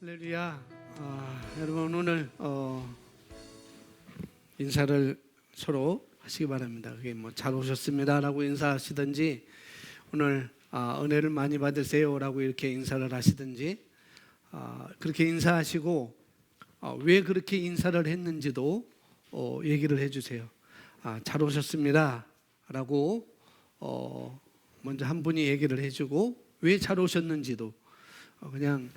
할렐루야. 여러분 오늘 인사를 서로 하시기 바랍니다. 그게 뭐 잘 오셨습니다라고 인사하시든지 오늘 은혜를 많이 받으세요라고 이렇게 인사를 하시든지 그렇게 인사하시고 왜 그렇게 인사를 했는지도 얘기를 해주세요. 잘 오셨습니다라고 먼저 한 분이 얘기를 해주고 왜 잘 오셨는지도 그냥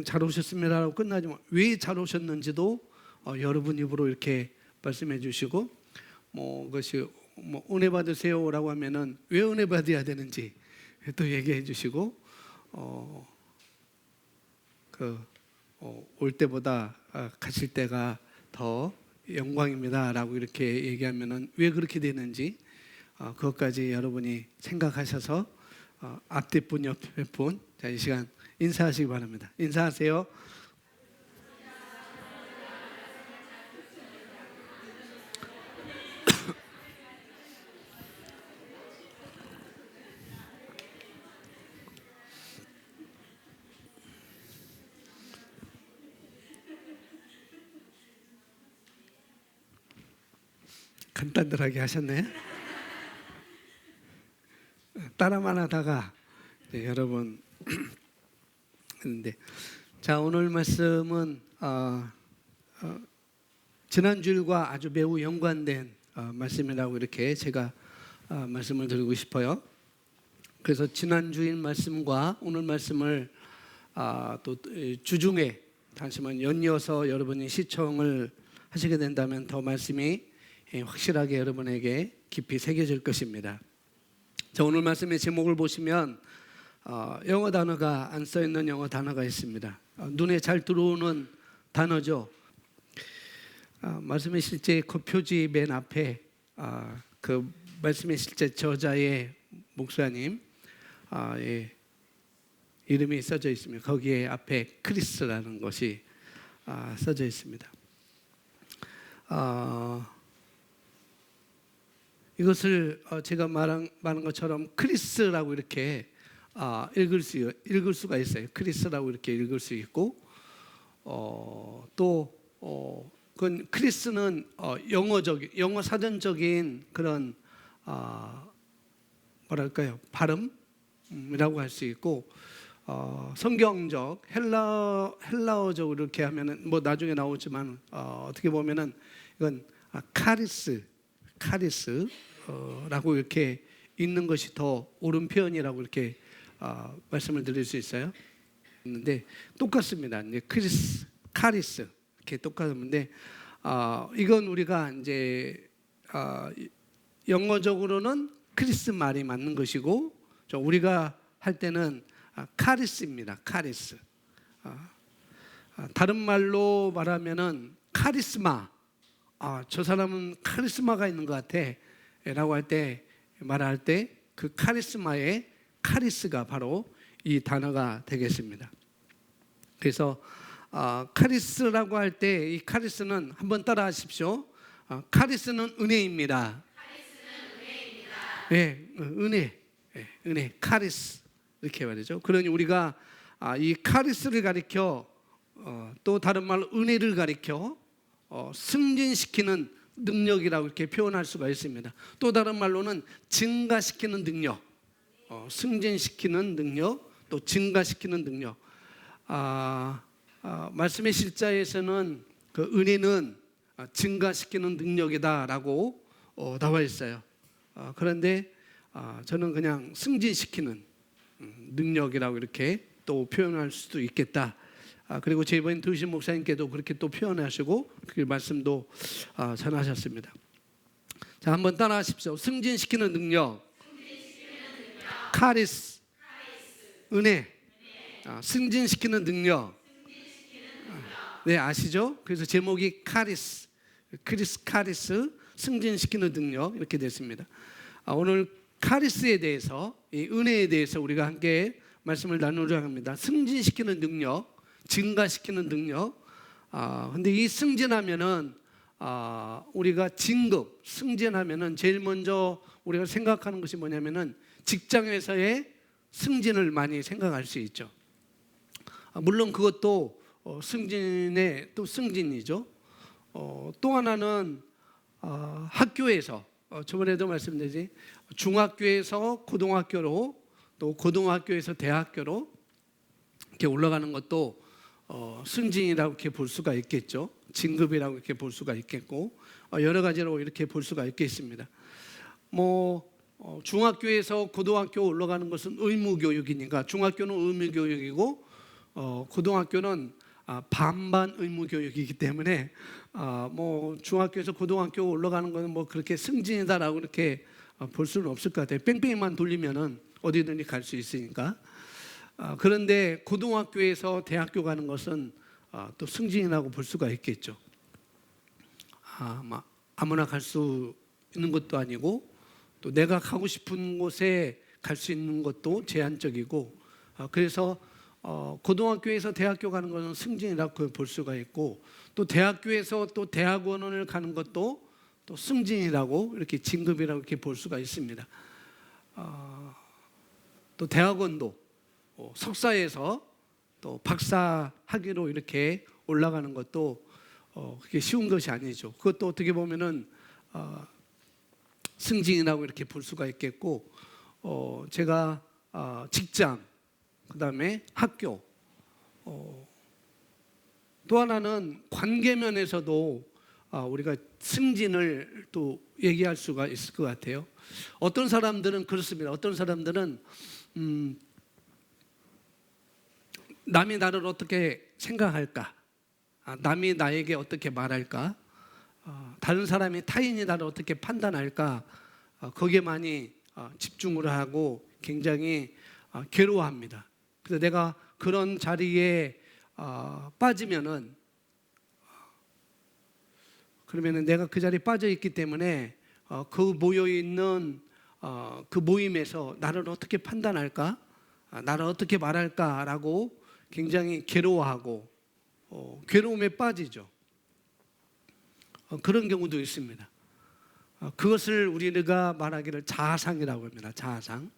잘 오셨습니다라고 끝나지만 왜 잘 오셨는지도 여러분 입으로 이렇게 말씀해 주시고 그것이 은혜 받으세요라고 하면은 왜 은혜 받아야 되는지 또 얘기해 주시고 올 때보다 가실 때가 더 영광입니다라고 이렇게 얘기하면은 왜 그렇게 되는지 그것까지 여러분이 생각하셔서 앞뒤 분 옆에 분 자, 이 시간 인사하시기 바랍니다. 인사하세요. 간단하게 하셨네. 따라만 하다가 여러분 했는데 자, 오늘 말씀은 지난주일과 아주 매우 연관된 말씀이라고 이렇게 제가 말씀을 드리고 싶어요. 그래서 지난주일 말씀과 오늘 말씀을 또 주중에 다시 한번 연이어서 여러분이 시청을 하시게 된다면 더 말씀이 확실하게 여러분에게 깊이 새겨질 것입니다. 자, 오늘 말씀의 제목을 보시면 영어 단어가 안 써있는 영어 단어가 있습니다. 눈에 잘 들어오는 단어죠. 말씀의 실제 그 표지 맨 앞에 그 말씀의 실제 저자의 목사님 이름이 써져 있습니다. 거기에 앞에 크리스라는 것이 써져 있습니다. 이것을 제가 말한 것처럼 크리스라고 이렇게 읽을 수가 있어요. 크리스라고 이렇게 읽을 수 있고 그건 크리스는 영어 사전적인 그런 뭐랄까요, 발음이라고 할 수 있고 성경적 헬라어적으로 이렇게 하면은 뭐 나중에 나오지만 어떻게 보면은 이건 카리스라고 이렇게 읽는 것이 더 옳은 표현이라고 이렇게 말씀을 드릴 수 있어요. 근데 똑같습니다. 이제 카리스 이렇게 똑같은데 이건 우리가 이제 영어적으로는 크리스 말이 맞는 것이고 우리가 할 때는 카리스입니다. 카리스. 다른 말로 말하면은 카리스마. 저 사람은 카리스마가 있는 것 같아 라고 말할 때 그 카리스마의 카리스가 바로 이 단어가 되겠습니다. 그래서 카리스라고 할 때 이 카리스는 한번 따라 하십시오. 카리스는 은혜입니다. 네, 은혜, 카리스 이렇게 말이죠. 그러니 우리가 이 카리스를 가리켜 또 다른 말로 은혜를 가리켜 승진시키는 능력이라고 이렇게 표현할 수가 있습니다. 또 다른 말로는 증가시키는 능력, 승진시키는 능력, 또 증가시키는 능력. 말씀의 실자에서는 그 은혜는 증가시키는 능력이다라고 나와 있어요. 그런데 저는 그냥 승진시키는 능력이라고 이렇게 또 표현할 수도 있겠다. 그리고 제이번 두신 목사님께도 그렇게 또 표현하시고 그 말씀도 전하셨습니다. 자, 한번 따라하십시오. 승진시키는 능력, 카리스, 은혜, 승진시키는 능력. 네, 아시죠? 그래서 제목이 카리스, 승진시키는 능력 이렇게 됐습니다. 오늘 카리스에 대해서, 이 은혜에 대해서 우리가 함께 말씀을 나누려 합니다. 승진시키는 능력, 증가시키는 능력. 근데 이 승진하면은 우리가 승진하면은 제일 먼저 우리가 생각하는 것이 뭐냐면은 직장에서의 승진을 많이 생각할 수 있죠. 물론 그것도 승진의 또 승진이죠. 또 하나는 학교에서 저번에도 말씀드렸지, 중학교에서 고등학교로, 또 고등학교에서 대학교로 이렇게 올라가는 것도 승진이라고 이렇게 볼 수가 있겠죠. 진급이라고 이렇게 볼 수가 있겠고, 여러 가지로 이렇게 볼 수가 있겠습니다. 중학교에서 고등학교 올라가는 것은 의무 교육이니까 중학교는 의무 교육이고, 고등학교는 반반 의무 교육이기 때문에 중학교에서 고등학교 올라가는 것은 그렇게 승진이다라고 이렇게 볼 수는 없을 것 같아요. 뺑뺑이만 돌리면은 어디든지 갈 수 있으니까. 그런데 고등학교에서 대학교 가는 것은 또 승진이라고 볼 수가 있겠죠. 아무나 갈 수 있는 것도 아니고, 또 내가 가고 싶은 곳에 갈 수 있는 것도 제한적이고, 그래서 고등학교에서 대학교 가는 것은 승진이라고 볼 수가 있고, 또 대학교에서 또 대학원을 가는 것도 또 승진이라고, 이렇게 진급이라고 이렇게 볼 수가 있습니다. 또 대학원도 석사에서 또 박사 학위로 이렇게 올라가는 것도 그게 쉬운 것이 아니죠. 그것도 어떻게 보면은 승진이라고 이렇게 볼 수가 있겠고, 제가 직장, 그 다음에 학교, 또 하나는 관계면에서도 우리가 승진을 또 얘기할 수가 있을 것 같아요. 어떤 사람들은 그렇습니다. 어떤 사람들은 남이 나를 어떻게 생각할까, 남이 나에게 어떻게 말할까, 다른 사람이, 타인이 나를 어떻게 판단할까, 거기에 많이 집중을 하고 굉장히 괴로워합니다. 그래서 내가 그런 자리에 빠지면은, 그러면은 내가 그 자리에 빠져 있기 때문에 그 모여 있는 그 모임에서 나를 어떻게 판단할까, 나를 어떻게 말할까라고 굉장히 괴로워하고 괴로움에 빠지죠. 그런 경우도 있습니다. 그것을 우리가 말하기를 자아상이라고 합니다. 자아상.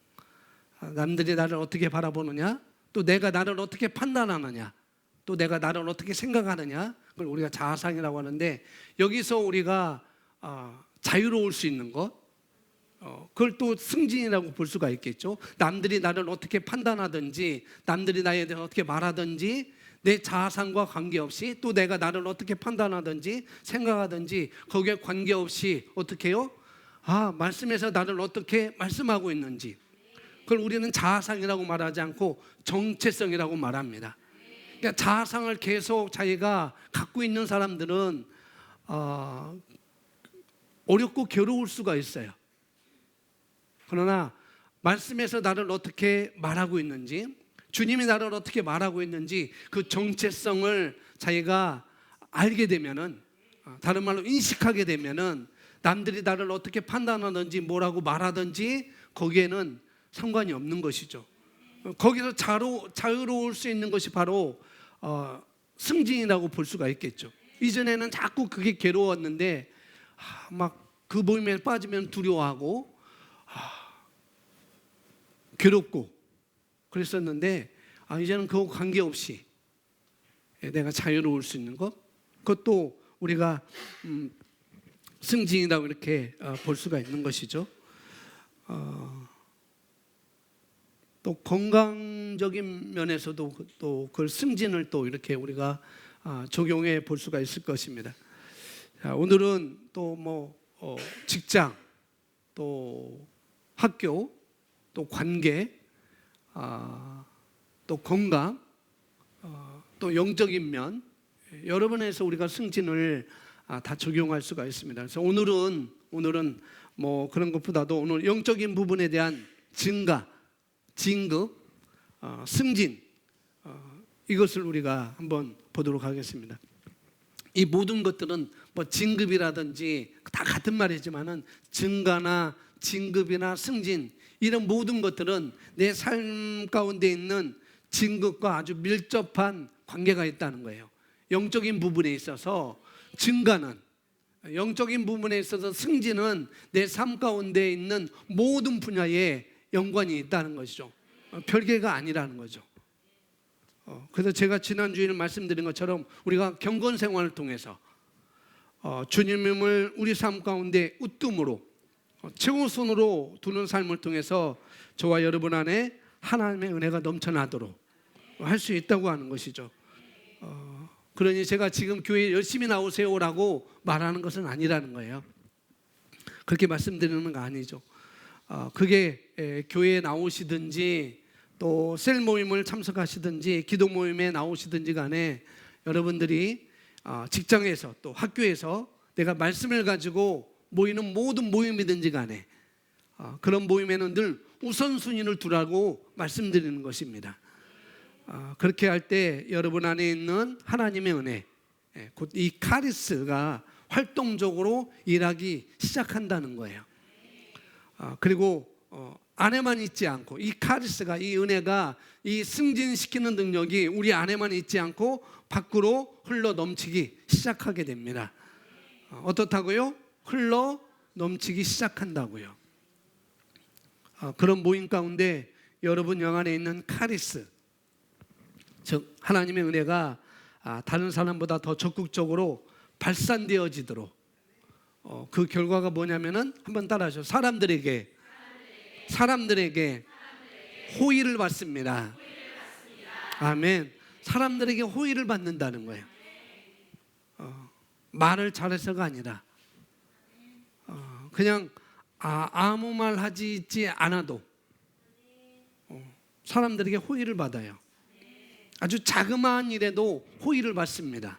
남들이 나를 어떻게 바라보느냐, 또 내가 나를 어떻게 판단하느냐, 또 내가 나를 어떻게 생각하느냐, 그걸 우리가 자아상이라고 하는데, 여기서 우리가 자유로울 수 있는 것, 그걸 또 승진이라고 볼 수가 있겠죠. 남들이 나를 어떻게 판단하든지, 남들이 나에 대해서 어떻게 말하든지, 내 자아상과 관계없이, 또 내가 나를 어떻게 판단하든지 생각하든지 거기에 관계없이 어떻게 해요? 말씀에서 나를 어떻게 말씀하고 있는지, 그걸 우리는 자아상이라고 말하지 않고 정체성이라고 말합니다. 그러니까 자아상을 계속 자기가 갖고 있는 사람들은 어렵고 괴로울 수가 있어요. 그러나 말씀에서 나를 어떻게 말하고 있는지, 주님이 나를 어떻게 말하고 있는지 그 정체성을 자기가 알게 되면은, 다른 말로 인식하게 되면은, 남들이 나를 어떻게 판단하든지 뭐라고 말하든지 거기에는 상관이 없는 것이죠. 거기서 자유로울 수 있는 것이 바로 승진이라고 볼 수가 있겠죠. 이전에는 자꾸 그게 괴로웠는데 막 그 모임에 빠지면 두려워하고 괴롭고 그랬었는데, 이제는 그거 관계없이 내가 자유로울 수 있는 것, 그것도 우리가 승진이라고 이렇게 볼 수가 있는 것이죠. 또 건강적인 면에서도 또 그 승진을 또 이렇게 우리가 적용해 볼 수가 있을 것입니다. 오늘은 또 직장, 또 학교, 또 관계, 또 건강, 또 영적인 면, 여러 번에서 우리가 승진을 다 적용할 수가 있습니다. 그래서 오늘은 그런 것보다도 오늘 영적인 부분에 대한 증가, 진급, 승진, 이것을 우리가 한번 보도록 하겠습니다. 이 모든 것들은 진급이라든지 다 같은 말이지만은 증가나 진급이나 승진, 이런 모든 것들은 내 삶 가운데 있는 진급과 아주 밀접한 관계가 있다는 거예요. 영적인 부분에 있어서 증가는, 영적인 부분에 있어서 승진은 내 삶 가운데 있는 모든 분야에 연관이 있다는 것이죠. 별개가 아니라는 거죠. 그래서 제가 지난주에 말씀드린 것처럼 우리가 경건 생활을 통해서 주님을 우리 삶 가운데 으뜸으로 최우선으로 두는 삶을 통해서 저와 여러분 안에 하나님의 은혜가 넘쳐나도록 할 수 있다고 하는 것이죠. 그러니 제가 지금 교회에 열심히 나오세요라고 말하는 것은 아니라는 거예요. 그렇게 말씀드리는 거 아니죠. 그게 교회에 나오시든지 또 셀 모임을 참석하시든지 기도 모임에 나오시든지 간에 여러분들이 직장에서 또 학교에서 내가 말씀을 가지고 모이는 모든 모임이든지 간에 그런 모임에는 늘 우선순위를 두라고 말씀드리는 것입니다. 그렇게 할 때 여러분 안에 있는 하나님의 은혜, 곧 이 카리스가 활동적으로 일하기 시작한다는 거예요. 그리고 안에만 있지 않고 이 카리스가, 이 은혜가, 이 승진시키는 능력이 우리 안에만 있지 않고 밖으로 흘러 넘치기 시작하게 됩니다. 어떻다고요? 흘러 넘치기 시작한다고요. 그런 모임 가운데 여러분 영 안에 있는 카리스, 즉 하나님의 은혜가 다른 사람보다 더 적극적으로 발산되어지도록, 그 결과가 뭐냐면은 한번 따라하죠. 사람들에게 호의를 받습니다. 아멘. 사람들에게 호의를 받는다는 거예요. 말을 잘해서가 아니라 그냥 아무 말 하지 있지 않아도 사람들에게 호의를 받아요. 아주 자그마한 일에도 호의를 받습니다.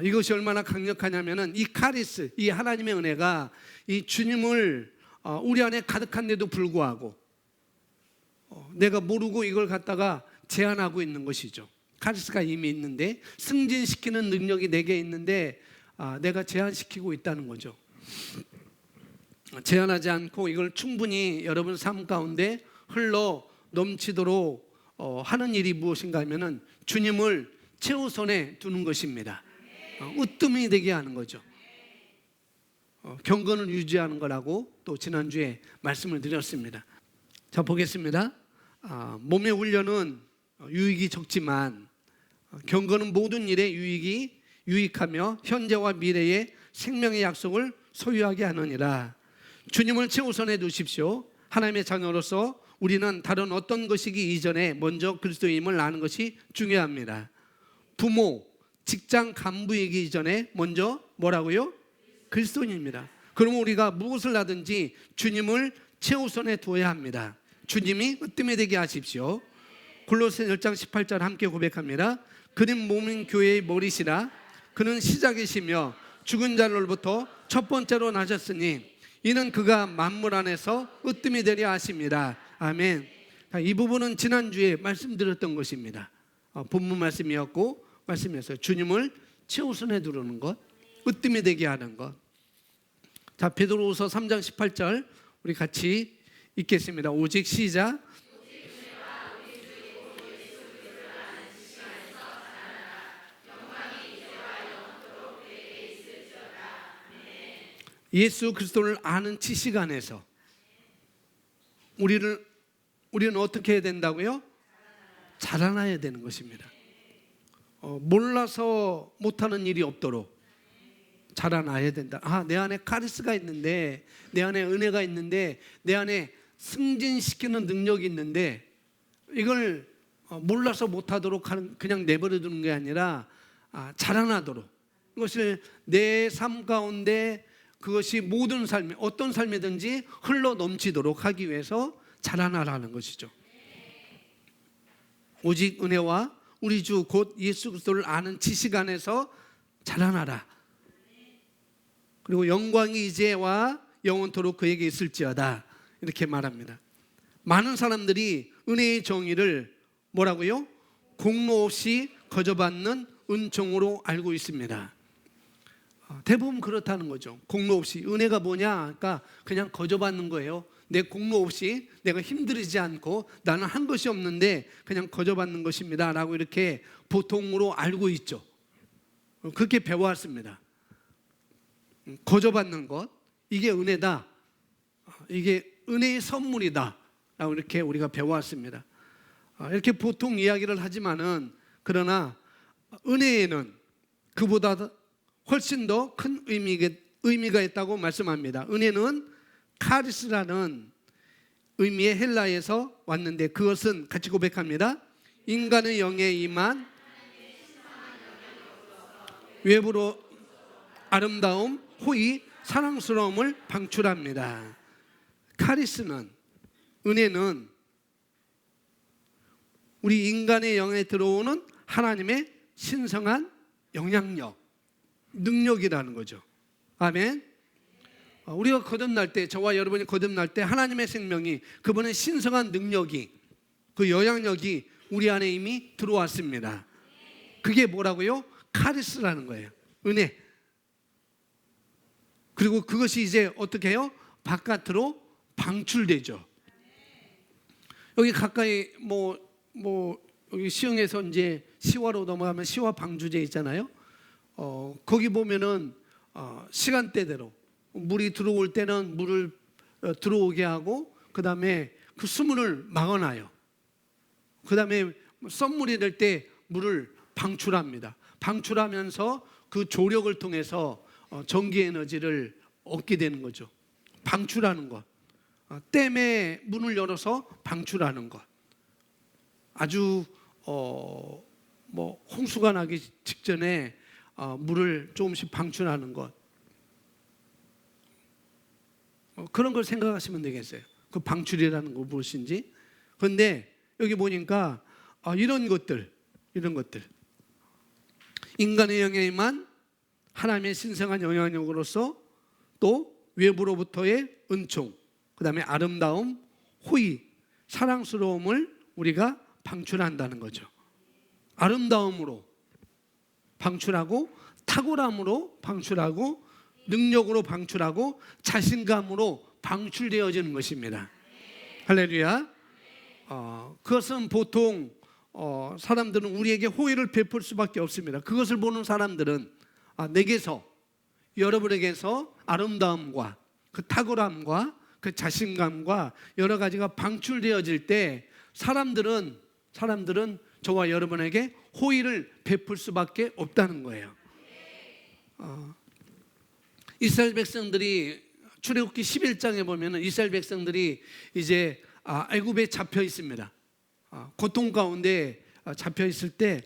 이것이 얼마나 강력하냐면은 이 카리스, 이 하나님의 은혜가 이 주님을 우리 안에 가득한데도 불구하고 내가 모르고 이걸 갖다가 제한하고 있는 것이죠. 카리스가 이미 있는데, 승진시키는 능력이 내게 있는데 내가 제한시키고 있다는 거죠. 제한하지 않고 이걸 충분히 여러분 삶 가운데 흘러 넘치도록 하는 일이 무엇인가 하면은 주님을 최우선에 두는 것입니다. 으뜸이 되게 하는 거죠. 경건을 유지하는 거라고 또 지난주에 말씀을 드렸습니다. 자, 보겠습니다. 몸의 훈련은 유익이 적지만 경건은 모든 일에 유익하며 현재와 미래의 생명의 약속을 소유하게 하느니라. 주님을 최우선에 두십시오. 하나님의 자녀로서 우리는 다른 어떤 것이기 이전에 먼저 그리스도임을 아는 것이 중요합니다. 부모, 직장 간부이기 이전에 먼저 뭐라고요? 그리스도인입니다. 그러면 우리가 무엇을 하든지 주님을 최우선에 두어야 합니다. 주님이 으뜸이 되게 하십시오. 골로새서 1장 18절 함께 고백합니다. 그는 몸인 교회의 머리시라. 그는 시작이시며 죽은 자로부터 첫 번째로 나셨으니 이는 그가 만물 안에서 으뜸이 되려 하십니다. 아멘. 이 부분은 지난주에 말씀드렸던 것입니다. 본문 말씀이었고, 말씀이었어요. 주님을 최우선에 두르는 것, 으뜸이 되게 하는 것. 자, 베드로후서 3장 18절 우리 같이 읽겠습니다. 오직 시작. 예수 그리스도를 아는 지식 안에서 우리는 어떻게 해야 된다고요? 자라나야 되는 것입니다. 몰라서 못하는 일이 없도록 자라나야 된다. 내 안에 카리스가 있는데, 내 안에 은혜가 있는데, 내 안에 승진시키는 능력이 있는데 이걸 몰라서 못하도록 하는, 그냥 내버려 두는 게 아니라 자라나도록, 그것을 내 삶 가운데 그것이 모든 삶에, 어떤 삶이든지 흘러 넘치도록 하기 위해서 자라나라는 것이죠. 오직 은혜와 우리 주 곧 예수 그리스도를 아는 지식 안에서 자라나라. 그리고 영광이 이제와 영원토록 그에게 있을지어다, 이렇게 말합니다. 많은 사람들이 은혜의 정의를 뭐라고요? 공로 없이 거저받는 은총으로 알고 있습니다. 대부분 그렇다는 거죠. 공로 없이. 은혜가 뭐냐? 그러니까 그냥 거저받는 거예요. 내 공로 없이, 내가 힘들이지 않고 나는 한 것이 없는데 그냥 거저받는 것입니다 라고 이렇게 보통으로 알고 있죠. 그렇게 배워왔습니다. 거저받는 것, 이게 은혜다, 이게 은혜의 선물이다 라고 이렇게 우리가 배워왔습니다. 이렇게 보통 이야기를 하지만은 그러나 은혜에는 그보다 훨씬 더 큰 의미가 있다고 말씀합니다. 은혜는 카리스라는 의미의 헬라에서 왔는데 그것은 같이 고백합니다. 인간의 영에 임한 외부로 아름다움, 호의, 사랑스러움을 방출합니다. 카리스는, 은혜는 우리 인간의 영에 들어오는 하나님의 신성한 영향력, 능력이라는 거죠. 아멘. 우리가 거듭날 때, 저와 여러분이 거듭날 때 하나님의 생명이, 그분의 신성한 능력이, 그 영향력이 우리 안에 이미 들어왔습니다. 그게 뭐라고요? 카리스라는 거예요. 은혜. 그리고 그것이 이제 어떻게 해요? 바깥으로 방출되죠. 여기 가까이 여기 시흥에서 이제 시화로 넘어가면 시화 방주제 있잖아요. 거기 보면은 시간대대로 물이 들어올 때는 물을 들어오게 하고, 그 다음에 그 수문을 막아놔요. 그 다음에 썸물이 될 때 물을 방출합니다. 방출하면서 그 조력을 통해서 전기 에너지를 얻게 되는 거죠. 방출하는 것. 댐에 문을 열어서 방출하는 것. 아주 홍수가 나기 직전에 물을 조금씩 방출하는 것. 그런 걸 생각하시면 되겠어요. 그 방출이라는 거 무엇인지. 그런데 여기 보니까 이런 것들 인간의 영에만 하나님의 신성한 영향력으로서 또 외부로부터의 은총, 그 다음에 아름다움, 호의, 사랑스러움을 우리가 방출한다는 거죠. 아름다움으로 방출하고, 탁월함으로 방출하고, 능력으로 방출하고, 자신감으로 방출되어지는 것입니다. 할렐루야. 그것은 보통 사람들은 우리에게 호의를 베풀 수밖에 없습니다. 그것을 보는 사람들은 내게서, 여러분에게서 아름다움과 그 탁월함과 그 자신감과 여러 가지가 방출되어질 때 사람들은 저와 여러분에게 호의를 베풀 수밖에 없다는 거예요. 이스라엘 백성들이 출애굽기 11장에 보면은 이스라엘 백성들이 이제 애굽에 잡혀 있습니다. 고통 가운데 잡혀 있을 때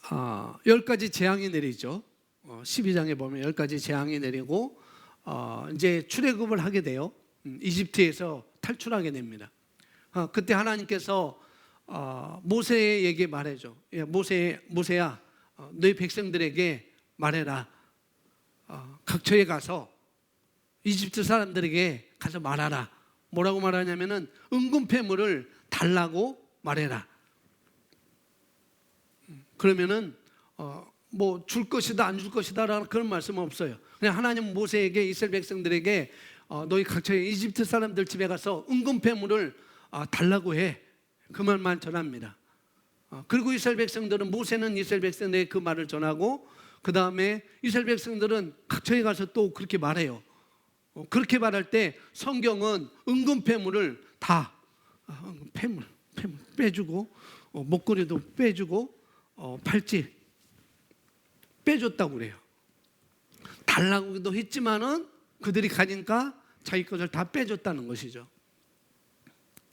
10가지 재앙이 내리죠. 12장에 보면 10가지 재앙이 내리고 이제 출애굽을 하게 돼요. 이집트에서 탈출하게 됩니다. 그때 하나님께서 모세에게 말해줘. 모세야, 너희 백성들에게 말해라. 각처에 가서 이집트 사람들에게 가서 말하라. 뭐라고 말하냐면은 은금패물을 달라고 말해라. 그러면은 줄 것이다 안 줄 것이다라는 그런 말씀은 없어요. 그냥 하나님 모세에게 이스라엘 백성들에게 너희 각처에 이집트 사람들 집에 가서 은금패물을 달라고 해. 그 말만 전합니다. 그리고 이스라엘 백성들은, 모세는 이스라엘 백성들에게 그 말을 전하고, 그 다음에 이스라엘 백성들은 각처에 가서 또 그렇게 말해요. 그렇게 말할 때 성경은 은금패물을 다 패물 빼주고, 목걸이도 빼주고, 팔찌 빼줬다고 그래요. 달라고도 했지만은 그들이 가니까 자기 것을 다 빼줬다는 것이죠.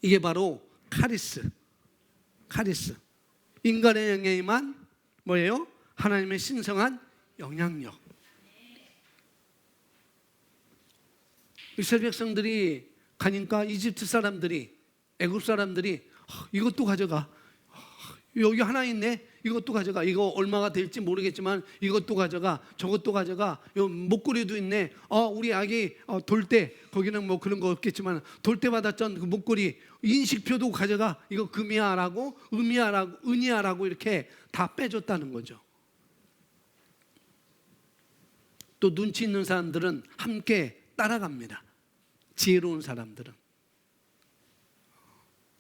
이게 바로 카리스. 인간의 영에만 뭐예요? 하나님의 신성한 영향력. 이스라엘 백성들이 가니까 이집트 사람들이, 애굽 사람들이 이것도 가져가. 여기 하나 있네. 이것도 가져가. 이거 얼마가 될지 모르겠지만 이것도 가져가. 저것도 가져가. 여기 목걸이도 있네. 우리 아기 돌 때, 거기는 뭐 그런 거 없겠지만 돌 때 받았던 그 목걸이, 인식표도 가져가. 이거 금이야라고, 은이야라고 이렇게 다 빼줬다는 거죠. 또 눈치 있는 사람들은 함께 따라갑니다. 지혜로운 사람들은.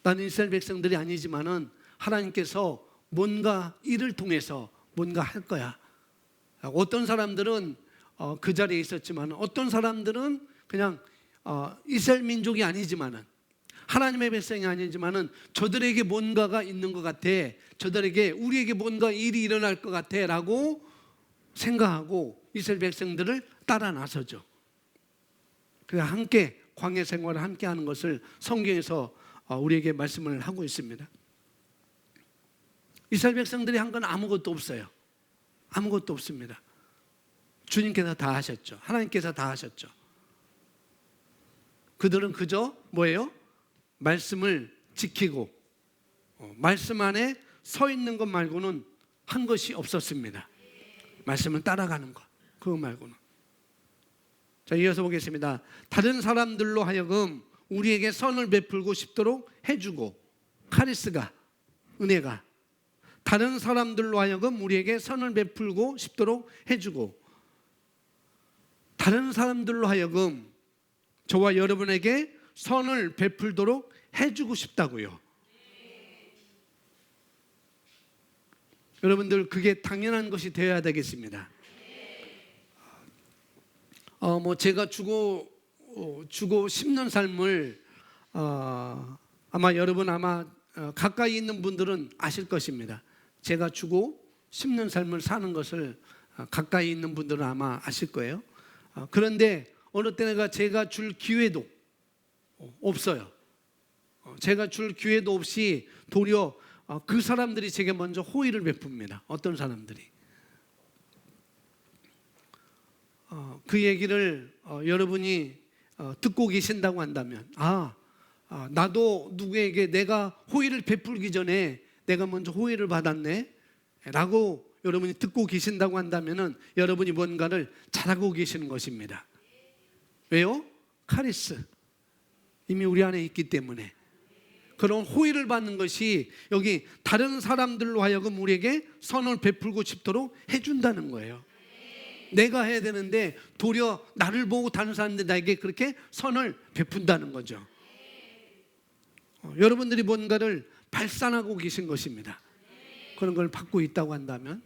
나는 이스라엘 백성들이 아니지만은 하나님께서 뭔가 일을 통해서 뭔가 할 거야. 어떤 사람들은 그 자리에 있었지만, 어떤 사람들은 그냥 이스라엘 민족이 아니지만은 하나님의 백성이 아니지만은 저들에게 뭔가가 있는 것 같아, 저들에게 우리에게 뭔가 일이 일어날 것 같아라고 생각하고 이스라엘 백성들을 따라 나서죠. 그래서 함께 광야 생활을 함께 하는 것을 성경에서 우리에게 말씀을 하고 있습니다. 이스라엘 백성들이 한 건 아무것도 없어요. 아무것도 없습니다. 주님께서 다 하셨죠. 하나님께서 다 하셨죠. 그들은 그저 뭐예요? 말씀을 지키고 말씀 안에 서 있는 것 말고는 한 것이 없었습니다. 말씀을 따라가는 것, 그거 말고는. 자, 이어서 보겠습니다. 다른 사람들로 하여금 우리에게 선을 베풀고 싶도록 해주고, 카리스가, 은혜가 다른 사람들로 하여금 우리에게 선을 베풀고 싶도록 해주고, 다른 사람들로 하여금 저와 여러분에게 선을 베풀도록 해주고 싶다고요. 여러분들, 그게 당연한 것이 되어야 되겠습니다. 제가 주고 싶는 삶을 아마 여러분 가까이 있는 분들은 아실 것입니다. 제가 주고 싶는 삶을 사는 것을 가까이 있는 분들은 아마 아실 거예요. 그런데 어느 때가 제가 줄 기회도 없어요. 제가 줄 기회도 없이 도리어 그 사람들이 제게 먼저 호의를 베풉니다. 어떤 사람들이. 그 얘기를 여러분이 듣고 계신다고 한다면, 나도 누구에게 내가 호의를 베풀기 전에 내가 먼저 호의를 받았네 라고 여러분이 듣고 계신다고 한다면 여러분이 뭔가를 잘하고 계시는 것입니다. 왜요? 카리스, 이미 우리 안에 있기 때문에. 그런 호의를 받는 것이 여기 다른 사람들로 하여금 우리에게 선을 베풀고 싶도록 해준다는 거예요. 내가 해야 되는데 도리어 나를 보고 다른 사람들이 나에게 그렇게 선을 베푼다는 거죠. 여러분들이 뭔가를 발산하고 계신 것입니다. 그런 걸 받고 있다고 한다면,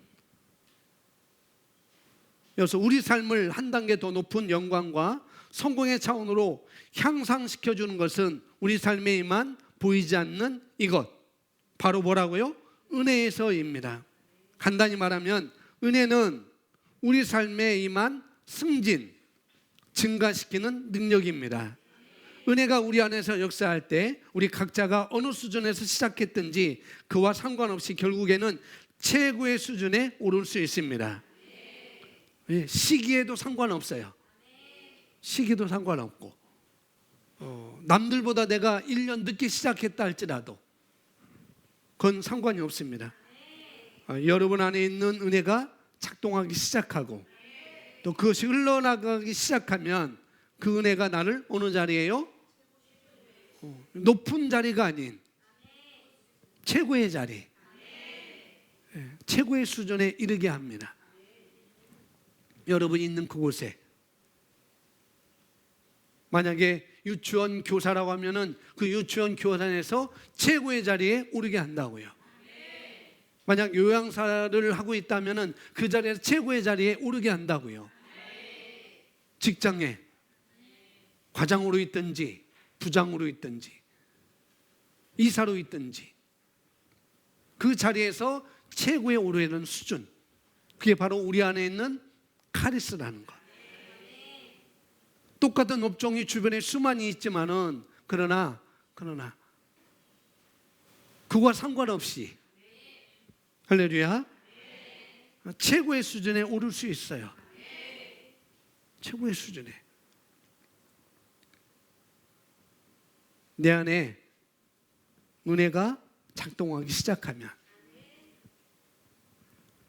그래서 우리 삶을 한 단계 더 높은 영광과 성공의 차원으로 향상시켜주는 것은 우리 삶에 임한 보이지 않는 이것, 바로 뭐라고요? 은혜에서입니다. 간단히 말하면 은혜는 우리 삶에 임한 승진, 증가시키는 능력입니다. 은혜가 우리 안에서 역사할 때 우리 각자가 어느 수준에서 시작했든지 그와 상관없이 결국에는 최고의 수준에 오를 수 있습니다. 시기에도 상관없어요. 시기도 상관없고, 남들보다 내가 1년 늦게 시작했다 할지라도 그건 상관이 없습니다. 여러분 안에 있는 은혜가 작동하기 시작하고 또 그것이 흘러나가기 시작하면 그 은혜가 나를 어느 자리에요? 높은 자리가 아닌 최고의 자리, 최고의 수준에 이르게 합니다. 여러분이 있는 그곳에 만약에 유치원 교사라고 하면은 그 유치원 교사에서 최고의 자리에 오르게 한다고요. 만약 요양사를 하고 있다면은 그 자리에서 최고의 자리에 오르게 한다고요. 직장에 과장으로 있든지 부장으로 있든지 이사로 있든지 그 자리에서 최고에 오르는 수준, 그게 바로 우리 안에 있는 카리스라는 것. 똑같은 업종이 주변에 수많이 있지만은 그러나 그와 상관없이 할렐루야, 최고의 수준에 오를 수 있어요. 최고의 수준에. 내 안에 은혜가 작동하기 시작하면.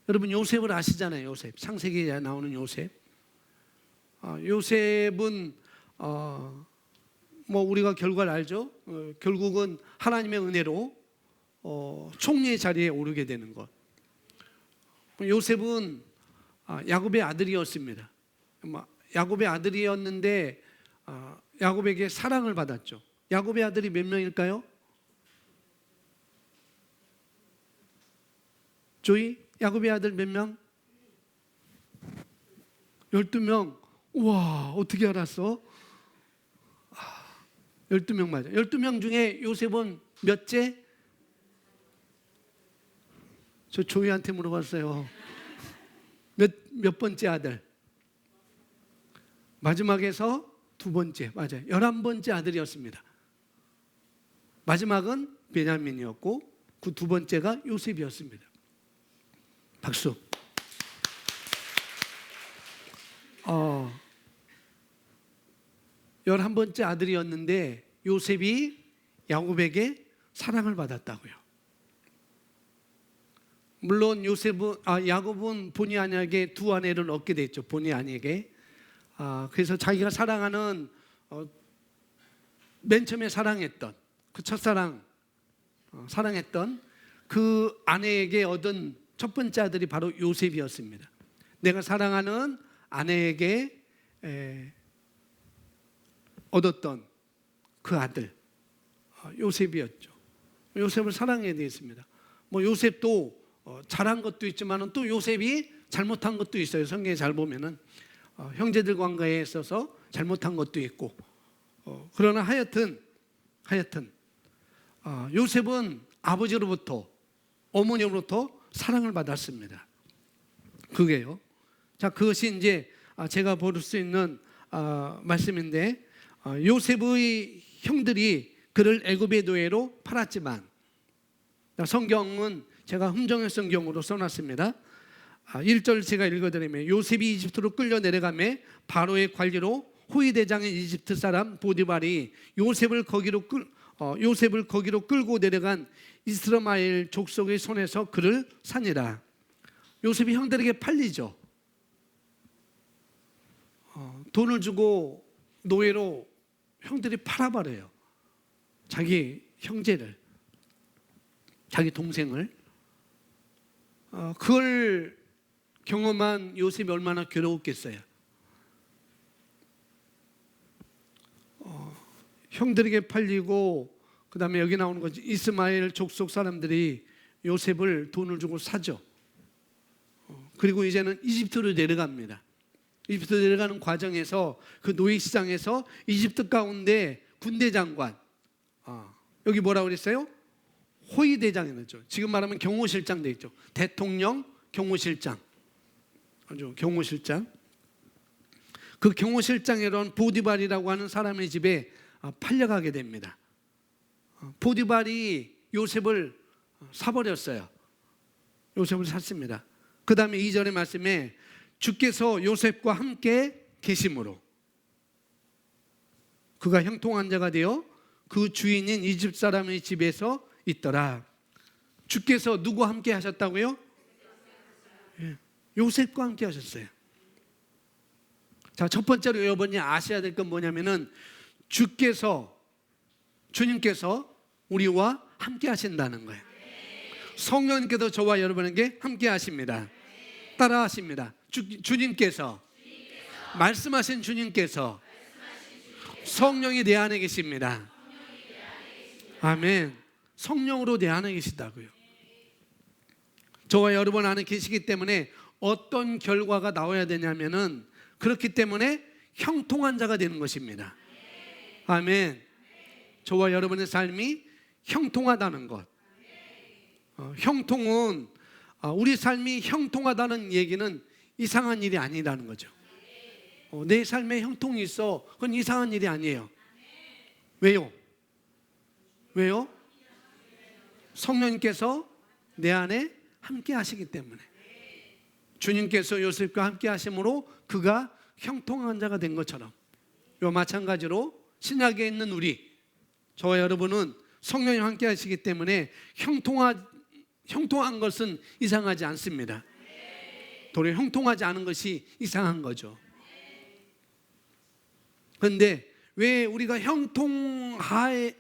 여러분 요셉을 아시잖아요. 요셉, 창세기에 나오는 요셉. 요셉은 우리가 결과를 알죠. 결국은 하나님의 은혜로 총리의 자리에 오르게 되는 것. 요셉은 야곱의 아들이었습니다. 야곱의 아들이었는데 야곱에게 사랑을 받았죠. 야곱의 아들이 몇 명일까요? 조이, 야곱의 아들 몇 명? 12명. 우와, 어떻게 알았어? 12명 맞아요. 12명 중에 요셉은 몇째? 저 조이한테 물어봤어요. 몇 번째 아들? 마지막에서 두 번째, 맞아요. 11번째 아들이었습니다. 마지막은 베냐민이었고 그 두 번째가 요셉이었습니다. 박수. 11번째 아들이었는데 요셉이 야곱에게 사랑을 받았다고요. 물론 야곱은 본의 아니게 두 아내를 얻게 됐죠. 본의 아니게. 그래서 자기가 사랑하는 맨 처음에 사랑했던 그 첫사랑 사랑했던 그 아내에게 얻은 첫 번째 아들이 바로 요셉이었습니다. 내가 사랑하는 아내에게 얻었던 그 아들 요셉이었죠. 요셉을 사랑해야 되겠습니다. 뭐 요셉도 잘한 것도 있지만 또 요셉이 잘못한 것도 있어요. 성경에 잘 보면은 형제들 관계에 있어서 잘못한 것도 있고 그러나 하여튼 요셉은 아버지로부터 어머니로부터 사랑을 받았습니다. 그게요. 자, 그것이 이제 제가 볼 수 있는 말씀인데 요셉의 형들이 그를 애굽의 노예로 팔았지만 성경은 제가 흠정의 성경으로 써놨습니다. 1절 제가 읽어드리면 요셉이 이집트로 끌려 내려가매 바로의 관리로 호위대장인 이집트 사람 보디발이 요셉을 거기로 끌고 내려간 이스라엘 족속의 손에서 그를 산이라. 요셉이 형들에게 팔리죠. 돈을 주고 노예로 형들이 팔아버려요. 자기 형제를, 자기 동생을. 그걸 경험한 요셉이 얼마나 괴로웠겠어요. 형들에게 팔리고 그 다음에 여기 나오는 거지, 이스마엘 족속 사람들이 요셉을 돈을 주고 사죠. 그리고 이제는 이집트로 내려갑니다. 이집트 내려가는 과정에서 그 노예시장에서 이집트 가운데 군대 장관, 여기 뭐라고 그랬어요? 호위대장이었죠. 지금 말하면 경호실장 돼 있죠. 대통령 경호실장, 아주 경호실장. 그 경호실장이던 보디발이라고 하는 사람의 집에 팔려가게 됩니다. 보디발이 요셉을 사버렸어요. 요셉을 샀습니다. 그 다음에 2절의 말씀에 주께서 요셉과 함께 계심으로 그가 형통한 자가 되어 그 주인인 이집 사람의 집에서 있더라. 주께서 누구와 함께 하셨다고요? 요셉과 함께 하셨어요. 자, 첫 번째로 여러분이 아셔야 될 건 뭐냐면은 주님께서 우리와 함께 하신다는 거예요. 성령님께서 저와 여러분에게 함께 하십니다. 따라 하십니다. 주님께서 말씀하신 주님께서 성령이 내 안에 계십니다. 아멘. 성령으로 내 안에 계시다고요. 저와 여러분 안에 계시기 때문에 어떤 결과가 나와야 되냐면은 그렇기 때문에 형통한 자가 되는 것입니다. 아멘. 저와 여러분의 삶이 형통하다는 것. 형통은 우리 삶이 형통하다는 얘기는 이상한 일이 아니라는 거죠. 내 삶에 형통이 있어. 그건 이상한 일이 아니에요. 왜요? 성령님께서 내 안에 함께 하시기 때문에. 주님께서 요셉과 함께 하심으로 그가 형통한 자가 된 것처럼 요 마찬가지로 신약에 있는 우리 저와 여러분은 성령님 함께 하시기 때문에 형통한 것은 이상하지 않습니다. 도리어 형통하지 않은 것이 이상한 거죠. 그런데 왜 우리가 형통해야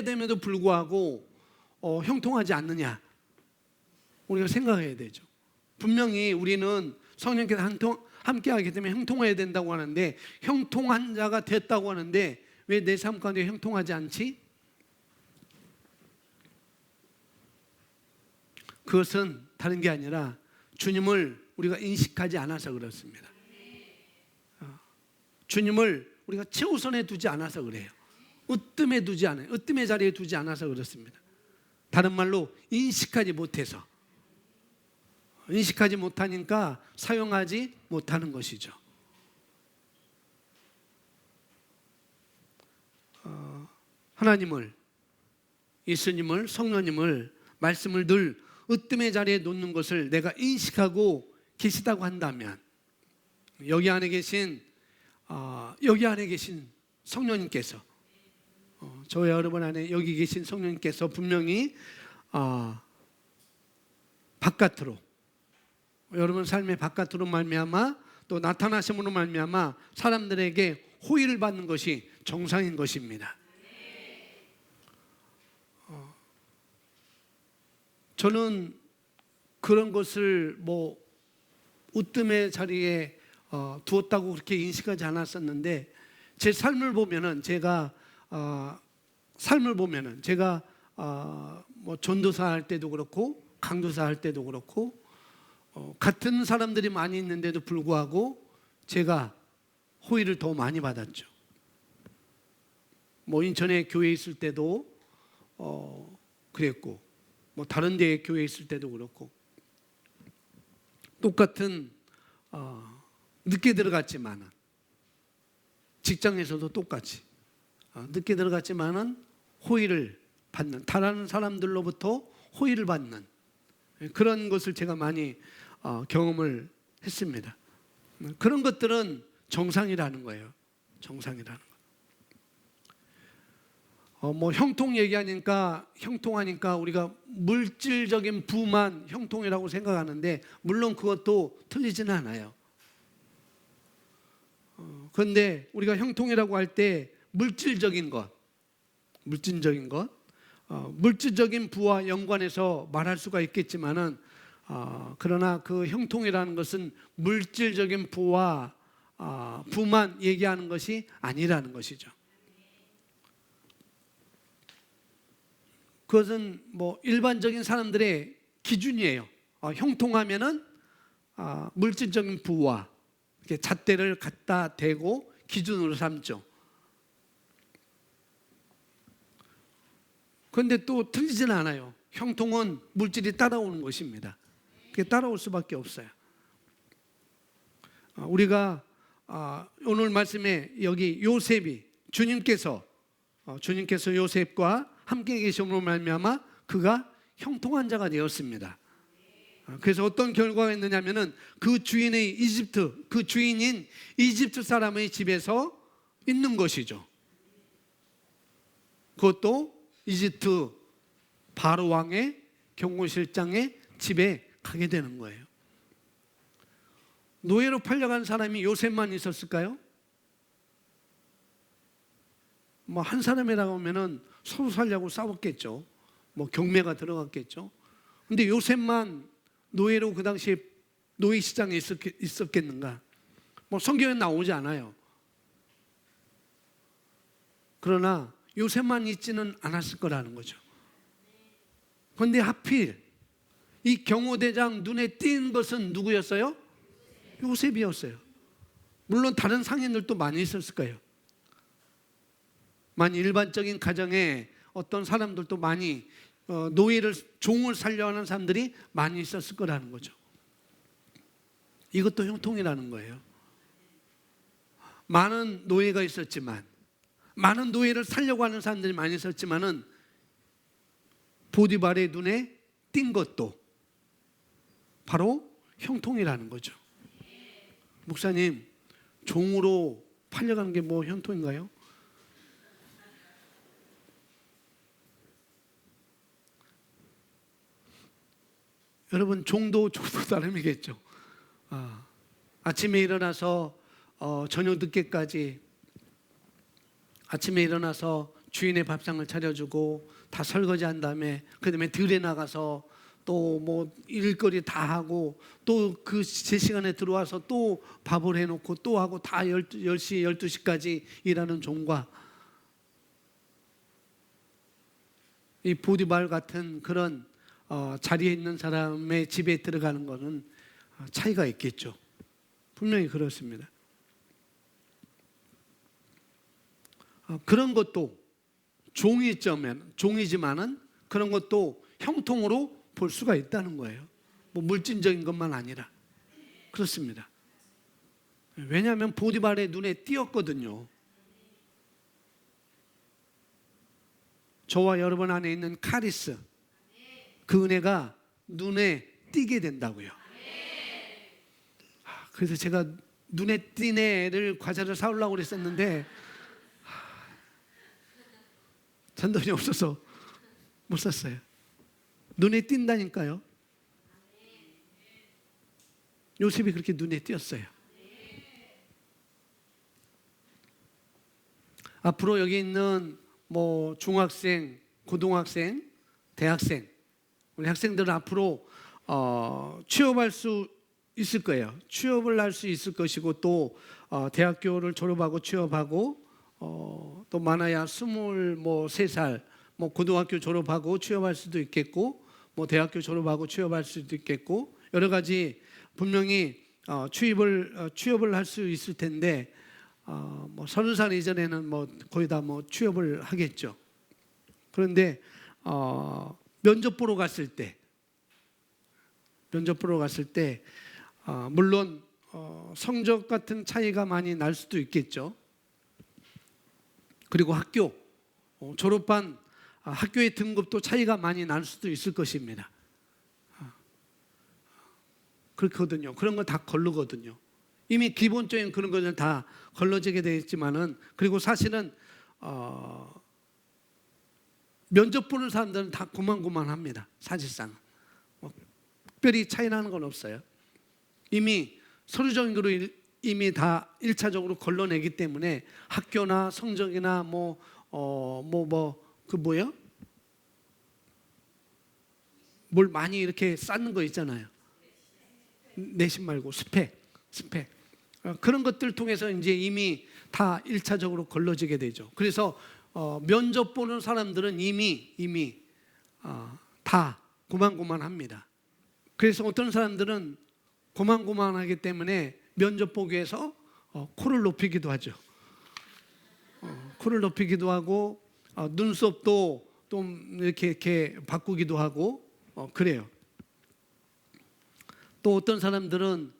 됨에도 불구하고 형통하지 않느냐? 우리가 생각해야 되죠. 분명히 우리는 성령께서 함께 하기 때문에 형통해야 된다고 하는데 형통한 자가 됐다고 하는데 왜 내 삶 가운데 형통하지 않지? 그것은 다른 게 아니라 주님을 우리가 인식하지 않아서 그렇습니다. 주님을 우리가 최우선에 두지 않아서 그래요. 으뜸에 두지 않아요. 으뜸의 자리에 두지 않아서 그렇습니다. 다른 말로 인식하지 못해서, 인식하지 못하니까 사용하지 못하는 것이죠. 하나님을, 예수님을, 성령님을, 말씀을 늘 으뜸의 자리에 놓는 것을 내가 인식하고 계시다고 한다면, 여기 안에 계신 성령님께서, 저와 여러분 안에 여기 계신 성령님께서 분명히 바깥으로, 여러분 삶의 바깥으로 말미암아 또 나타나심으로 말미암아 사람들에게 호의를 받는 것이 정상인 것입니다. 저는 그런 것을 으뜸의 자리에 두었다고 그렇게 인식하지 않았었는데, 제 삶을 보면은 제가 전도사 할 때도 그렇고 강도사 할 때도 그렇고 같은 사람들이 많이 있는데도 불구하고 제가 호의를 더 많이 받았죠. 인천에 교회 있을 때도 그랬고, 다른 데 교회 있을 때도 그렇고, 똑같은 늦게 들어갔지만은, 직장에서도 똑같이 늦게 들어갔지만은 호의를 받는, 다른 사람들로부터 호의를 받는 그런 것을 제가 많이 경험을 했습니다. 그런 것들은 정상이라는 거예요. 정상이라는 거. 형통하니까 우리가 물질적인 부만 형통이라고 생각하는데, 물론 그것도 틀리지는 않아요. 그런데 우리가 형통이라고 할 때 물질적인 부와 연관해서 말할 수가 있겠지만은, 그러나 그 형통이라는 것은 물질적인 부만 얘기하는 것이 아니라는 것이죠. 그것은 일반적인 사람들의 기준이에요. 형통하면은 물질적인 부와 이렇게 잣대를 갖다 대고 기준으로 삼죠. 그런데 또 틀리지는 않아요. 형통은 물질이 따라오는 것입니다. 그게 따라올 수밖에 없어요. 우리가 오늘 말씀에 여기 요셉이 주님께서 요셉과 함께 계심으로 말미암아 그가 형통한 자가 되었습니다. 그래서 어떤 결과가 있느냐면은 그 주인인 이집트 사람의 집에서 있는 것이죠. 그것도 이집트 바로 왕의 경호실장의 집에 가게 되는 거예요. 노예로 팔려간 사람이 요셉만 있었을까요? 한 사람이라고 하면은 서로 살려고 싸웠겠죠. 경매가 들어갔겠죠. 근데 요셉만 노예로 그 당시에 노예 시장에 있었겠는가? 성경에 나오지 않아요. 그러나 요셉만 있지는 않았을 거라는 거죠. 그런데 하필 이 경호대장 눈에 띈 것은 누구였어요? 요셉이었어요. 물론 다른 상인들도 많이 있었을 거예요. 많이 일반적인 가정에 어떤 사람들도 많이 종을 살려하는 사람들이 많이 있었을 거라는 거죠. 이것도 형통이라는 거예요. 많은 노예가 있었지만, 많은 노예를 살려고 하는 사람들이 많이 있었지만은 보디발의 눈에 띈 것도 바로 형통이라는 거죠. 목사님, 종으로 팔려가는 게 형통인가요? 여러분, 종도 다름이겠죠. 아침에 일어나서 저녁 늦게까지, 아침에 일어나서 주인의 밥상을 차려주고 다 설거지한 다음에 그 다음에 들에 나가서 또 일거리 다 하고 또 그 제 시간에 들어와서 또 밥을 해놓고 또 하고 다 10시, 12시까지 일하는 종과 이 보디발 같은 그런 자리에 있는 사람의 집에 들어가는 것은 차이가 있겠죠. 분명히 그렇습니다. 그런 것도 종이지만은 그런 것도 형통으로 볼 수가 있다는 거예요. 뭐 물질적인 것만 아니라. 그렇습니다. 왜냐하면 보디발의 눈에 띄었거든요. 저와 여러분 안에 있는 카리스, 그 은혜가 눈에 띄게 된다고요. 그래서 제가 눈에 띈 애를 과자를 사오려고 그랬었는데 잔돈이 없어서 못 샀어요. 눈에 띈다니까요. 요셉이 그렇게 눈에 띄었어요. 앞으로 여기 있는 뭐 중학생, 고등학생, 대학생, 우리 학생들은 앞으로 취업할 수 있을 거예요. 취업을 할 수 있을 것이고 또 대학교를 졸업하고 취업하고 또 많아야 23살 뭐 고등학교 졸업하고 취업할 수도 있겠고 뭐 대학교 졸업하고 취업할 수도 있겠고 여러 가지 분명히 취업을 할 수 있을 텐데 뭐 30살 이전에는 뭐 거의 다 뭐 취업을 하겠죠. 그런데 면접 보러 갔을 때 물론 성적 같은 차이가 많이 날 수도 있겠죠. 그리고 학교 졸업한 학교의 등급도 차이가 많이 날 수도 있을 것입니다. 그렇거든요. 그런 거 다 걸르거든요. 이미 기본적인 그런 것을 다 걸러지게 되어 있지만은 그리고 사실은 면접 보는 사람들은 다 고만고만합니다. 사실상 특별히 차이 나는 건 없어요. 이미 서류적으로 이미 다 1차적으로 걸러내기 때문에 학교나 성적이나 뭘 많이 이렇게 쌓는 거 있잖아요. 내신 말고 스펙. 그런 것들 통해서 이제 이미 다 1차적으로 걸러지게 되죠. 그래서 면접 보는 사람들은 이미 다 고만고만합니다. 그래서 어떤 사람들은 고만고만하기 때문에 면접 보기 위해서 코를 높이기도 하죠. 코를 높이기도 하고 눈썹도 좀 이렇게 바꾸기도 하고 그래요. 또 어떤 사람들은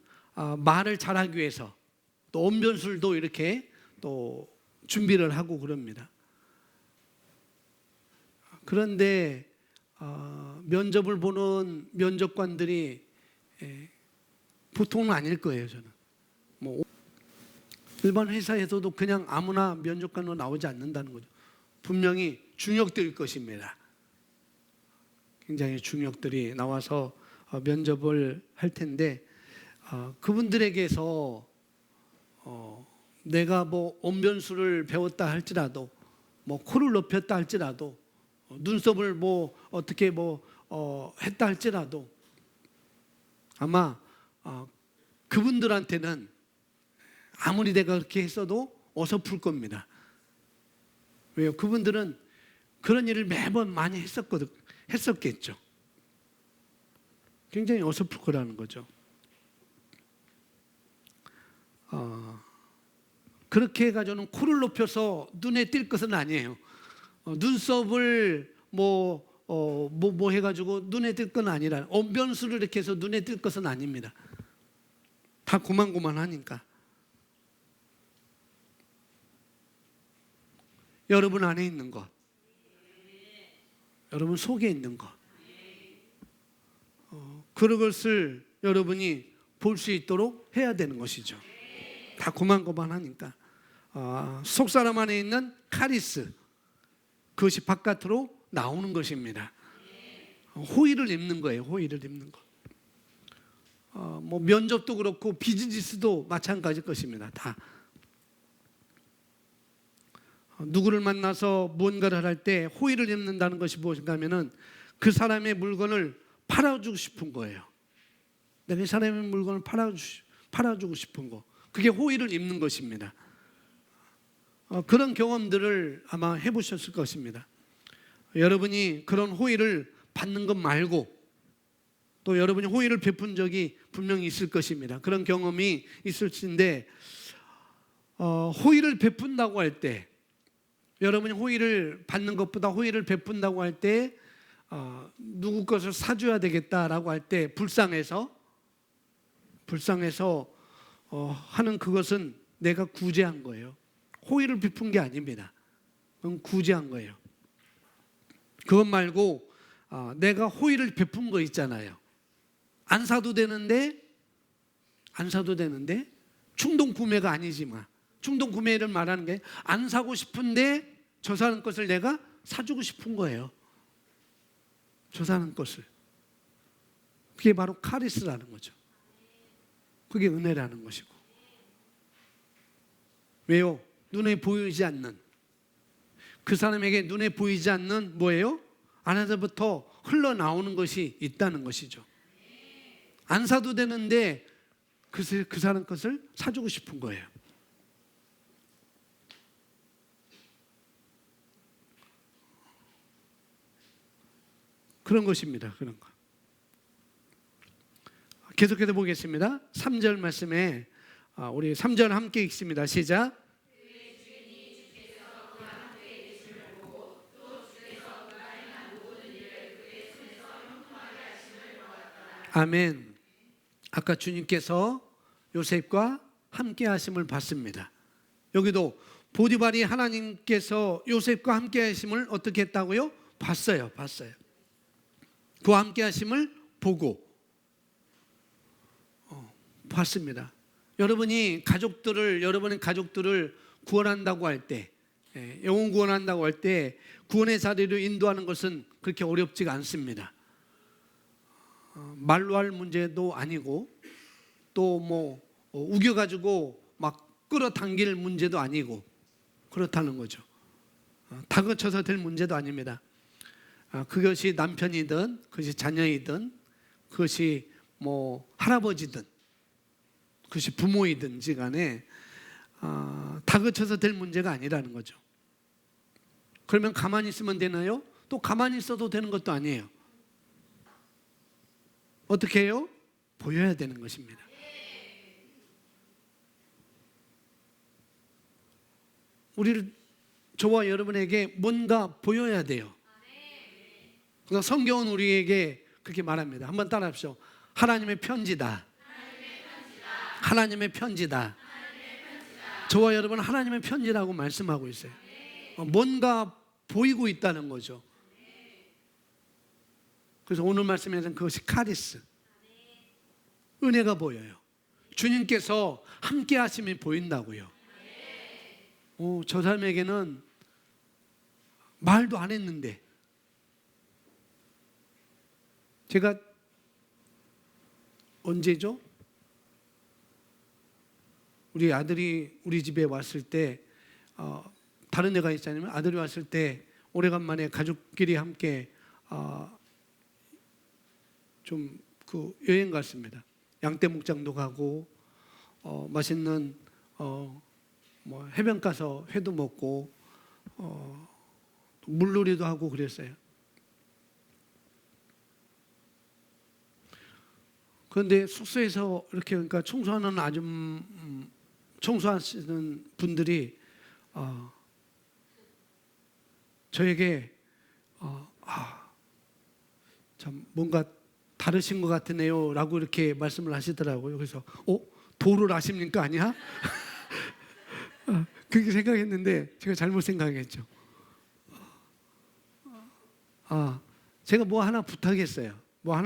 말을 잘하기 위해서 또 언변술도 이렇게 또 준비를 하고 그럽니다. 그런데 면접을 보는 면접관들이 보통은 아닐 거예요. 저는 뭐 일반 회사에서도 그냥 아무나 면접관으로 나오지 않는다는 거죠. 분명히 중역들일 것입니다. 굉장히 중역들이 나와서 면접을 할 텐데 그분들에게서 내가 뭐 언변술을 배웠다 할지라도 뭐 코를 높였다 할지라도 눈썹을 뭐 어떻게 했다 할지라도 아마 그분들한테는 아무리 내가 그렇게 했어도 어설플 겁니다. 왜요? 그분들은 그런 일을 매번 많이 했었겠죠. 굉장히 어설플 거라는 거죠. 그렇게 해가지고는 코를 높여서 눈에 띌 것은 아니에요. 눈썹을 해가지고 눈에 띌 건 아니라 언변술을 이렇게 해서 눈에 띌 것은 아닙니다. 다 고만고만하니까. 여러분 안에 있는 것, 여러분 속에 있는 것, 그런 것을 여러분이 볼 수 있도록 해야 되는 것이죠. 다 고만고만하니까. 속사람 안에 있는 카리스, 그것이 바깥으로 나오는 것입니다. 호의를 입는 거예요. 호의를 입는 것. 뭐 면접도 그렇고 비즈니스도 마찬가지일 것입니다. 다. 누구를 만나서 무언가를 할 때 호의를 입는다는 것이 무엇인가 하면은 그 사람의 물건을 팔아주고 싶은 거예요. 내가 이 사람의 물건을 팔아주고 싶은 거. 그게 호의를 입는 것입니다. 그런 경험들을 아마 해보셨을 것입니다. 여러분이 그런 호의를 받는 것 말고 또 여러분이 호의를 베푼 적이 분명히 있을 것입니다. 그런 경험이 있을 텐데 호의를 베푼다고 할 때 여러분이 호의를 받는 것보다 호의를 베푼다고 할 때 누구 것을 사줘야 되겠다라고 할 때 불쌍해서 하는 그것은 내가 구제한 거예요. 호의를 베푼 게 아닙니다. 그건 구제한 거예요. 그것 말고 내가 호의를 베푼 거 있잖아요. 안 사도 되는데 충동 구매가 아니지만, 충동 구매를 말하는 게 안 사고 싶은데 저 사는 것을 내가 사주고 싶은 거예요. 저 사는 것을. 그게 바로 카리스라는 거죠. 그게 은혜라는 것이고. 왜요? 눈에 보이지 않는, 그 사람에게 눈에 보이지 않는 뭐예요? 안에서부터 흘러나오는 것이 있다는 것이죠. 안 사도 되는데 그 사람 것을 사주고 싶은 거예요. 그런 것입니다. 그런 거. 계속해서 보겠습니다. 3절 말씀에 우리 3절 함께 읽습니다. 시작. 아멘. 아까 주님께서 요셉과 함께 하심을 봤습니다. 여기도 보디발이 하나님께서 요셉과 함께 하심을 어떻게 했다고요? 봤어요. 그 함께 하심을 보고 봤습니다. 여러분의 가족들을 구원한다고 할 때, 영혼 구원한다고 할 때 구원의 자리로 인도하는 것은 그렇게 어렵지가 않습니다. 말로 할 문제도 아니고 또 뭐 우겨가지고 막 끌어당길 문제도 아니고 그렇다는 거죠. 다그쳐서 될 문제도 아닙니다. 그것이 남편이든 그것이 자녀이든 그것이 뭐 할아버지든 그것이 부모이든지 간에 다그쳐서 될 문제가 아니라는 거죠. 그러면 가만히 있으면 되나요? 또 가만히 있어도 되는 것도 아니에요. 어떻게 해요? 보여야 되는 것입니다. 저와 여러분에게 뭔가 보여야 돼요. 그러니까 성경은 우리에게 그렇게 말합니다. 한번 따라합시오. 하나님의 편지다. 하나님의 편지다. 저와 여러분은 하나님의 편지라고 말씀하고 있어요. 뭔가 보이고 있다는 거죠. 그래서 오늘 말씀에서는 그것이 카리스, 은혜가 보여요. 주님께서 함께 하심이 보인다고요. 저 사람에게는 말도 안 했는데, 제가 언제죠? 우리 아들이 우리 집에 왔을 때, 다른 데가 있잖아요. 아들이 왔을 때 오래간만에 가족끼리 함께 좀 그 여행 갔습니다. 양떼 목장도 가고 맛있는 뭐 해변 가서 회도 먹고 물놀이도 하고 그랬어요. 그런데 숙소에서 이렇게 그러니까 청소하시는 분들이 저에게 참 뭔가 다르신 것 같으네요 라고 이렇게 말씀을 하시더라고요. 그래서 도를 아십니까? 아니야? 그렇게 생각했는데 제가 잘못 생각했죠. 제가 뭐 하나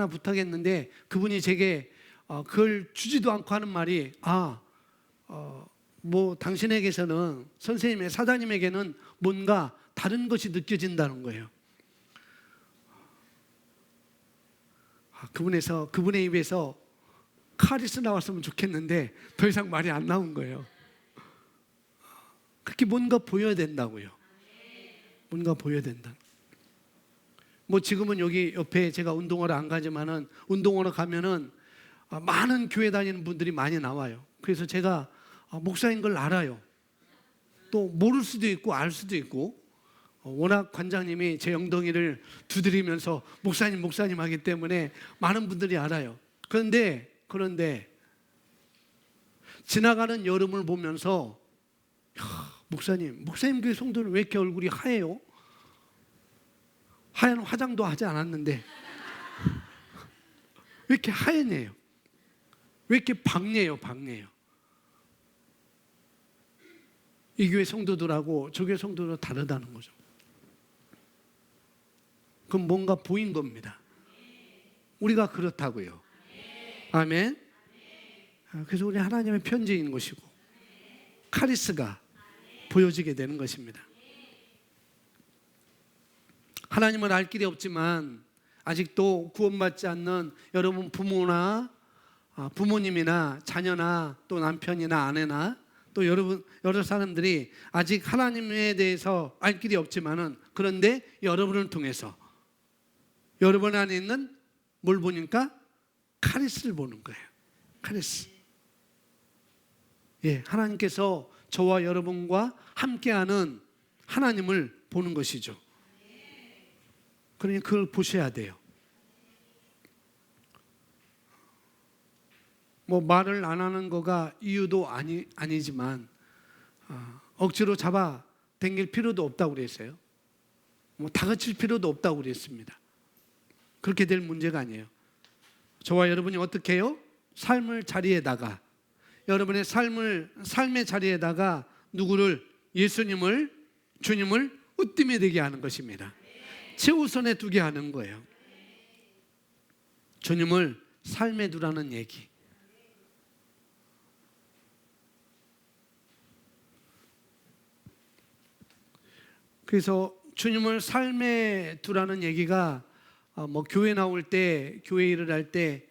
부탁했는데 그분이 제게 그걸 주지도 않고 하는 말이 뭐 당신에게서는 선생님의 사장님에게는 뭔가 다른 것이 느껴진다는 거예요. 그분의 입에서 카리스 나왔으면 좋겠는데 더 이상 말이 안 나온 거예요. 그렇게 뭔가 보여야 된다고요. 뭔가 보여야 된다. 뭐 지금은 여기 옆에 제가 운동하러 안 가지만은 운동하러 가면은 많은 교회 다니는 분들이 많이 나와요. 그래서 제가 목사인 걸 알아요. 또 모를 수도 있고 알 수도 있고 워낙 관장님이 제 엉덩이를 두드리면서 목사님 하기 때문에 많은 분들이 알아요. 그런데 지나가는 여름을 보면서 목사님 교회 성도는 왜 이렇게 얼굴이 하얘요? 하얀 화장도 하지 않았는데 왜 이렇게 하얘네요? 왜 이렇게 박내요? 이 교회 성도들하고 저 교회 성도들 다르다는 거죠. 그럼 뭔가 보인 겁니다. 우리가 그렇다고요. 아멘. 그래서 우리 하나님의 편지인 것이고 카리스가 보여지게 되는 것입니다. 하나님을 알 길이 없지만 아직도 구원받지 않는 여러분 부모님이나 자녀나 또 남편이나 아내나 또 여러 사람들이 아직 하나님에 대해서 알 길이 없지만은 그런데 여러분을 통해서 여러분 안에 있는 뭘 보니까 카리스를 보는 거예요. 카리스. 예, 하나님께서 저와 여러분과 함께하는 하나님을 보는 것이죠. 그러니 그걸 보셔야 돼요. 뭐 말을 안 하는 거가 이유도 아니지만 억지로 잡아 당길 필요도 없다고 그랬어요. 뭐 다그칠 필요도 없다고 그랬습니다. 그렇게 될 문제가 아니에요. 저와 여러분이 어떻게 해요? 삶의 자리에다가 여러분의 삶의 자리에다가 누구를 예수님을 주님을 으뜸에 되게 하는 것입니다. 최우선에 두게 하는 거예요. 주님을 삶에 두라는 얘기. 그래서 주님을 삶에 두라는 얘기가 뭐 교회 나올 때, 교회 일을 할 때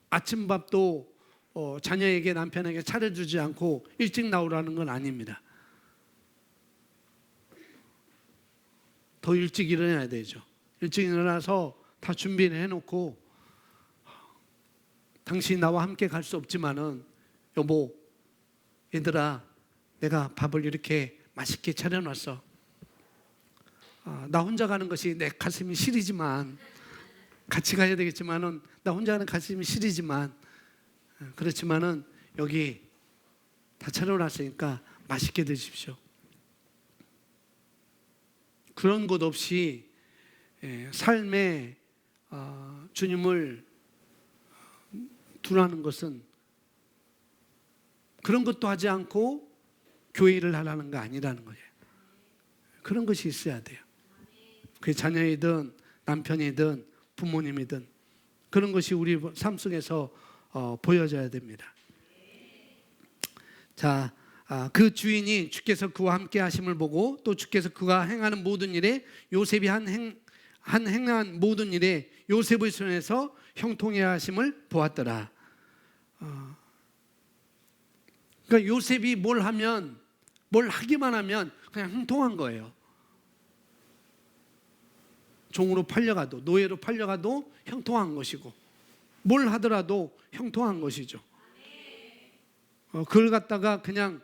아침밥도 자녀에게 남편에게 차려주지 않고 일찍 나오라는 건 아닙니다. 더 일찍 일어나야 되죠. 일찍 일어나서 다 준비를 해놓고 당신이 나와 함께 갈 수 없지만은 여보, 얘들아, 내가 밥을 이렇게 맛있게 차려놨어. 나 혼자 가는 것이 내 가슴이 시리지만 같이 가야 되겠지만은 나 혼자 가는 가슴이 시리지만 그렇지만은 여기 다 차려놨으니까 맛있게 드십시오. 그런 것 없이 삶에 주님을 두라는 것은 그런 것도 하지 않고 교회 일을 하라는 거 아니라는 거예요. 그런 것이 있어야 돼요. 그게 자녀이든 남편이든 부모님이든 그런 것이 우리 삶 속에서 보여져야 됩니다. 자, 그 주인이 주께서 그와 함께 하심을 보고 또 주께서 그가 행하는 모든 일에 요셉이 행한 모든 일에 요셉의 손에서 형통해 하심을 보았더라. 그러니까 요셉이 뭘 하기만 하면 그냥 형통한 거예요. 종으로 팔려가도 노예로 팔려가도 형통한 것이고 뭘 하더라도 형통한 것이죠. 그걸 갖다가 그냥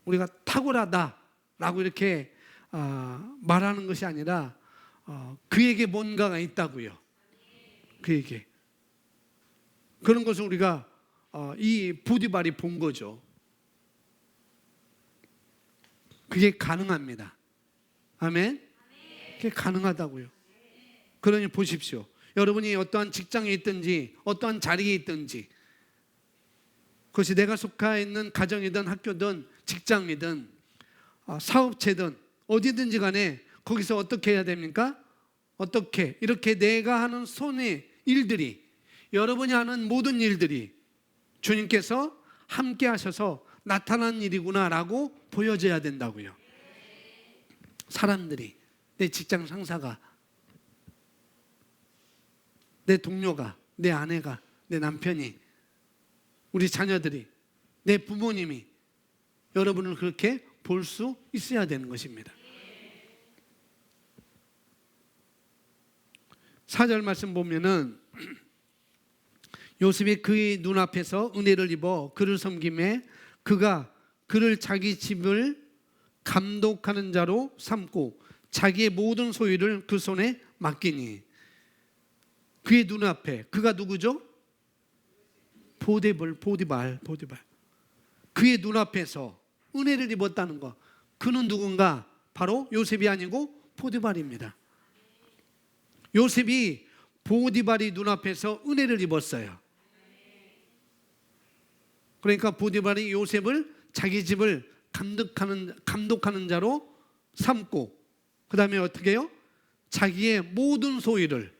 우리가 탁월하다라고 이렇게 말하는 것이 아니라 그에게 뭔가가 있다고요. 그에게 그런 것을 우리가 이 보디발이 본 거죠. 그게 가능합니다. 아멘. 그게 가능하다고요. 그러니 보십시오. 여러분이 어떠한 직장에 있든지 어떠한 자리에 있든지 그것이 내가 속해 있는 가정이든 학교든 직장이든 사업체든 어디든지 간에 거기서 어떻게 해야 됩니까? 어떻게 이렇게 내가 하는 손의 일들이 여러분이 하는 모든 일들이 주님께서 함께 하셔서 나타난 일이구나라고 보여져야 된다고요. 사람들이 내 직장 상사가 내 동료가 내 아내가 내 남편이 우리 자녀들이 내 부모님이 여러분을 그렇게 볼 수 있어야 되는 것입니다. 4절 말씀 보면은 요셉이 그의 눈앞에서 은혜를 입어 그를 섬김에 그가 그를 자기 집을 감독하는 자로 삼고 자기의 모든 소유를 그 손에 맡기니 그의 눈앞에 그가 누구죠? 보디발 그의 눈앞에서 은혜를 입었다는 거. 그는 누군가? 바로 요셉이 아니고 보디발입니다. 요셉이 보디발이 눈앞에서 은혜를 입었어요. 그러니까 보디발이 요셉을 자기 집을 감독하는 자로 삼고, 그 다음에 어떻게 해요? 자기의 모든 소유를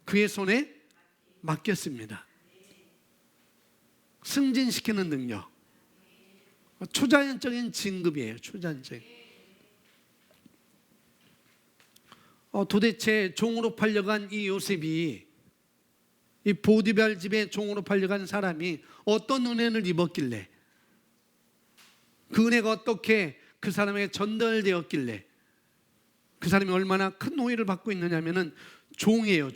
그의 손에 맡겼습니다. 승진시키는 능력. 초자연적인 진급이에요. 초자연적인. 도대체 종으로 팔려간 이 요셉이, 이 보디발 집에 종으로 팔려간 사람이 어떤 은혜를 입었길래, 그 은혜가 어떻게 그 사람에게 전달되었길래 그 사람이 얼마나 큰 호의를 받고 있느냐면은 종이에요.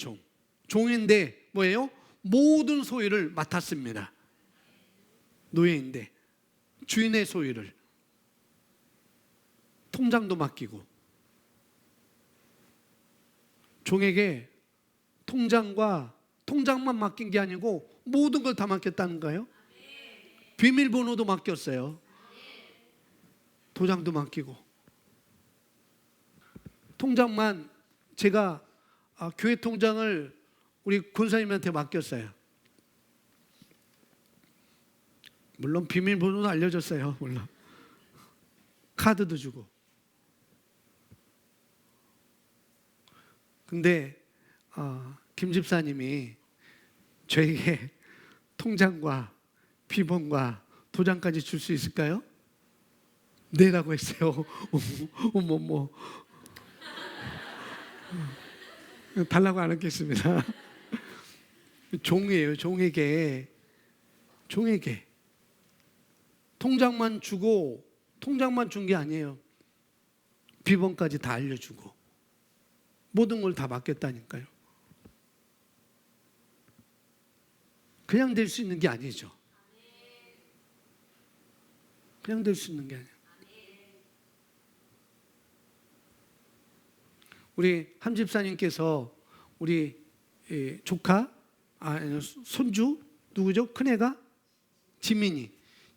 종인데 뭐예요? 모든 소유를 맡았습니다. 노예인데 주인의 소유를, 통장도 맡기고. 종에게 통장만 맡긴 게 아니고 모든 걸 다 맡겼다는 거예요. 비밀번호도 맡겼어요. 도장도 맡기고. 통장만, 제가 교회 통장을 우리 권사님한테 맡겼어요. 물론 비밀번호도 알려줬어요. 물론 카드도 주고. 근데 김 집사님이 저에게 통장과 비번과 도장까지 줄 수 있을까요? 네라고 했어요. 어머. 달라고 안 하겠습니다. 종이에요. 종에게 통장만 주고, 통장만 준 게 아니에요. 비번까지 다 알려주고 모든 걸 다 맡겼다니까요. 그냥 될 수 있는 게 아니죠. 그냥 될 수 있는 게 아니에요. 우리 함 집사님께서 우리 조카, 손주 누구죠? 큰애가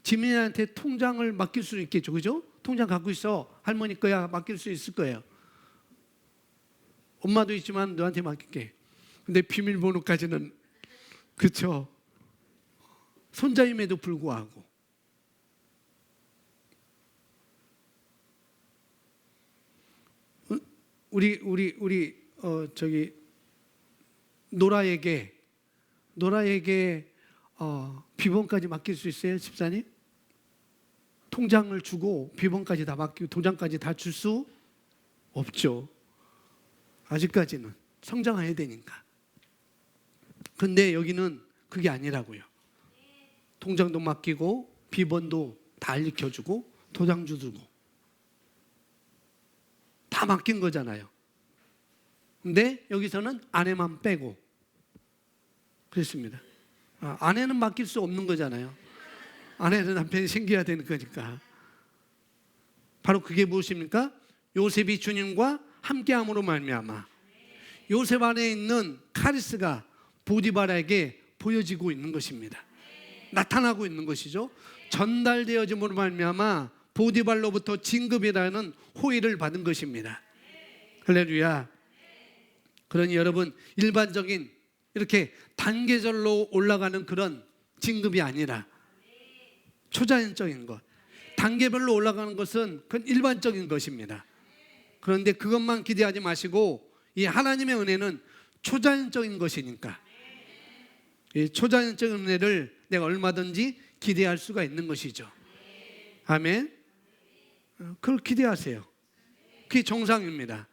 지민이한테 통장을 맡길 수 있겠죠, 그죠? 통장 갖고 있어. 할머니 거야. 맡길 수 있을 거예요. 엄마도 있지만 너한테 맡길게. 근데 비밀번호까지는, 그렇죠? 손자임에도 불구하고. 우리 저기 노라에게 비번까지 맡길 수 있어요, 집사님? 통장을 주고 비번까지 다 맡기고 도장까지 다 줄 수 없죠. 아직까지는 성장해야 되니까. 근데 여기는 그게 아니라고요. 통장도 맡기고 비번도 다 알려주고 도장도 주고 다 맡긴 거잖아요. 근데 여기서는 아내만 빼고 그랬습니다. 아내는 맡길 수 없는 거잖아요. 아내는 남편이 생겨야 되는 거니까. 바로 그게 무엇입니까? 요셉이 주님과 함께함으로 말미암아 요셉 안에 있는 카리스가 보디발에게 보여지고 있는 것입니다. 나타나고 있는 것이죠. 전달되어짐으로 말미암아 보디발로부터 진급이라는 호의를 받은 것입니다. 할렐루야. 그러니 여러분, 일반적인 이렇게 단계절로 올라가는 그런 진급이 아니라 초자연적인 것, 단계별로 올라가는 것은 그건 일반적인 것입니다. 그런데 그것만 기대하지 마시고 이 하나님의 은혜는 초자연적인 것이니까 이 초자연적인 은혜를 내가 얼마든지 기대할 수가 있는 것이죠. 아멘. 그걸 기대하세요. 그게 정상입니다.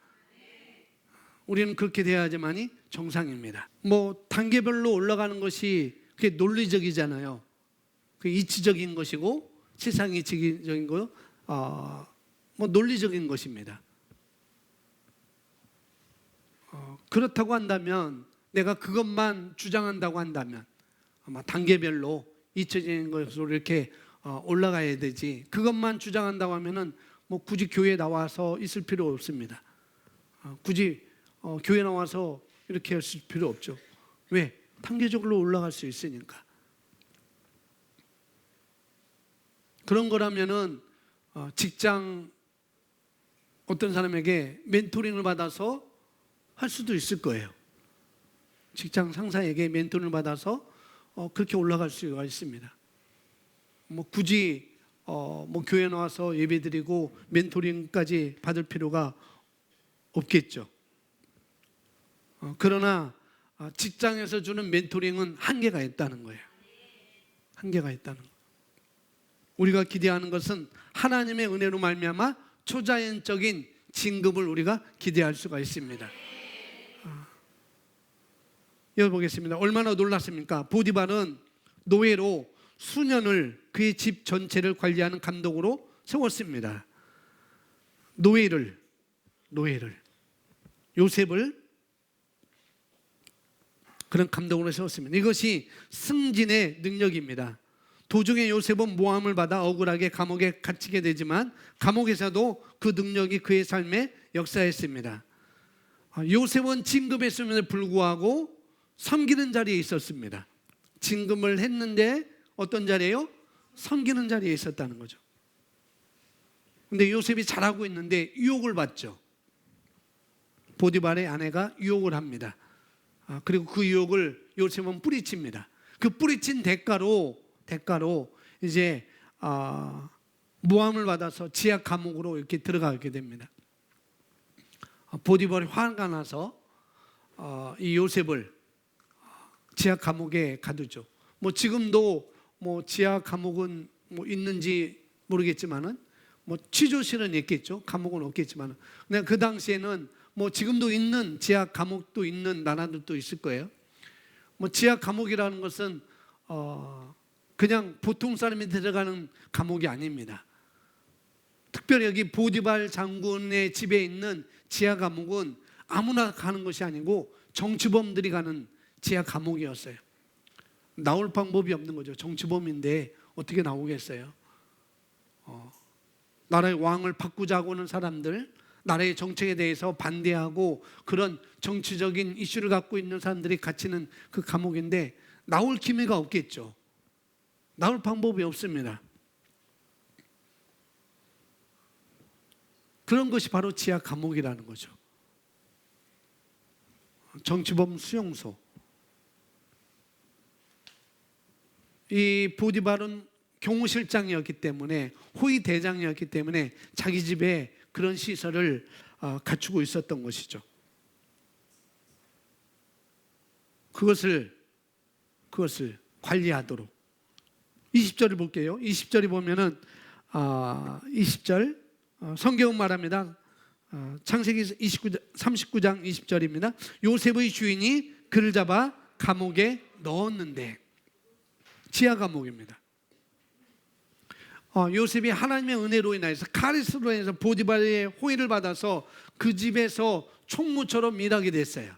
우리는 그렇게 돼야지만이 정상입니다. 뭐 단계별로 올라가는 것이 그게 논리적이잖아요. 그 이치적인 것이고 세상 이치적인 거, 뭐 논리적인 것입니다. 그렇다고 한다면, 내가 그것만 주장한다고 한다면 아마 단계별로 이치적인 것으로 이렇게 올라가야 되지, 그것만 주장한다고 하면은 뭐 굳이 교회에 나와서 있을 필요 없습니다. 굳이 교회 나와서 이렇게 했을 필요 없죠. 왜? 단계적으로 올라갈 수 있으니까. 그런 거라면은 직장 어떤 사람에게 멘토링을 받아서 할 수도 있을 거예요. 직장 상사에게 멘토링을 받아서 그렇게 올라갈 수가 있습니다. 뭐 굳이 뭐 교회 나와서 예배드리고 멘토링까지 받을 필요가 없겠죠. 그러나 직장에서 주는 멘토링은 한계가 있다는 거예요. 한계가 있다는 거예요. 우리가 기대하는 것은 하나님의 은혜로 말미암아 초자연적인 진급을 우리가 기대할 수가 있습니다. 읽어보겠습니다. 얼마나 놀랐습니까? 보디발은 노예로 수년을 그의 집 전체를 관리하는 감독으로 세웠습니다. 노예를 요셉을 그런 감독으로 세웠습니다. 이것이 승진의 능력입니다. 도중에 요셉은 모함을 받아 억울하게 감옥에 갇히게 되지만 감옥에서도 그 능력이 그의 삶에 역사했습니다. 요셉은 진급했음에도 불구하고 섬기는 자리에 있었습니다. 진급을 했는데 어떤 자리예요? 섬기는 자리에 있었다는 거죠. 근데 요셉이 잘하고 있는데 유혹을 받죠. 보디발의 아내가 유혹을 합니다. 그리고 그 유혹을 요셉은 뿌리칩니다. 그 뿌리친 대가로 이제 모함을 받아서 지하 감옥으로 이렇게 들어가게 됩니다. 보디발이 화가 나서 이 요셉을 지하 감옥에 가두죠. 뭐 지금도 뭐 지하 감옥은 뭐 있는지 모르겠지만은 뭐 취조실은 있겠죠. 감옥은 없겠지만은. 근데 그 당시에는 뭐 지금도 있는 지하 감옥도 있는 나라들도 있을 거예요. 뭐 지하 감옥이라는 것은 그냥 보통 사람이 들어가는 감옥이 아닙니다. 특별히 여기 보디발 장군의 집에 있는 지하 감옥은 아무나 가는 것이 아니고 정치범들이 가는 지하 감옥이었어요. 나올 방법이 없는 거죠. 정치범인데 어떻게 나오겠어요? 나라의 왕을 바꾸자고 하는 사람들, 나라의 정책에 대해서 반대하고 그런 정치적인 이슈를 갖고 있는 사람들이 갇히는 그 감옥인데 나올 기미가 없겠죠. 나올 방법이 없습니다. 그런 것이 바로 지하 감옥이라는 거죠. 정치범 수용소. 이 보디발은 경호실장이었기 때문에 호위 대장이었기 때문에 자기 집에 그런 시설을 갖추고 있었던 것이죠. 그것을 관리하도록. 20절을 볼게요. 20절이 보면은 20절 성경은 말합니다. 창세기 39장 20절입니다. 요셉의 주인이 그를 잡아 감옥에 넣었는데, 지하 감옥입니다. 요셉이 하나님의 은혜로 인해서 카리스로 인해서 보디발의 호의를 받아서 그 집에서 총무처럼 일하게 됐어요.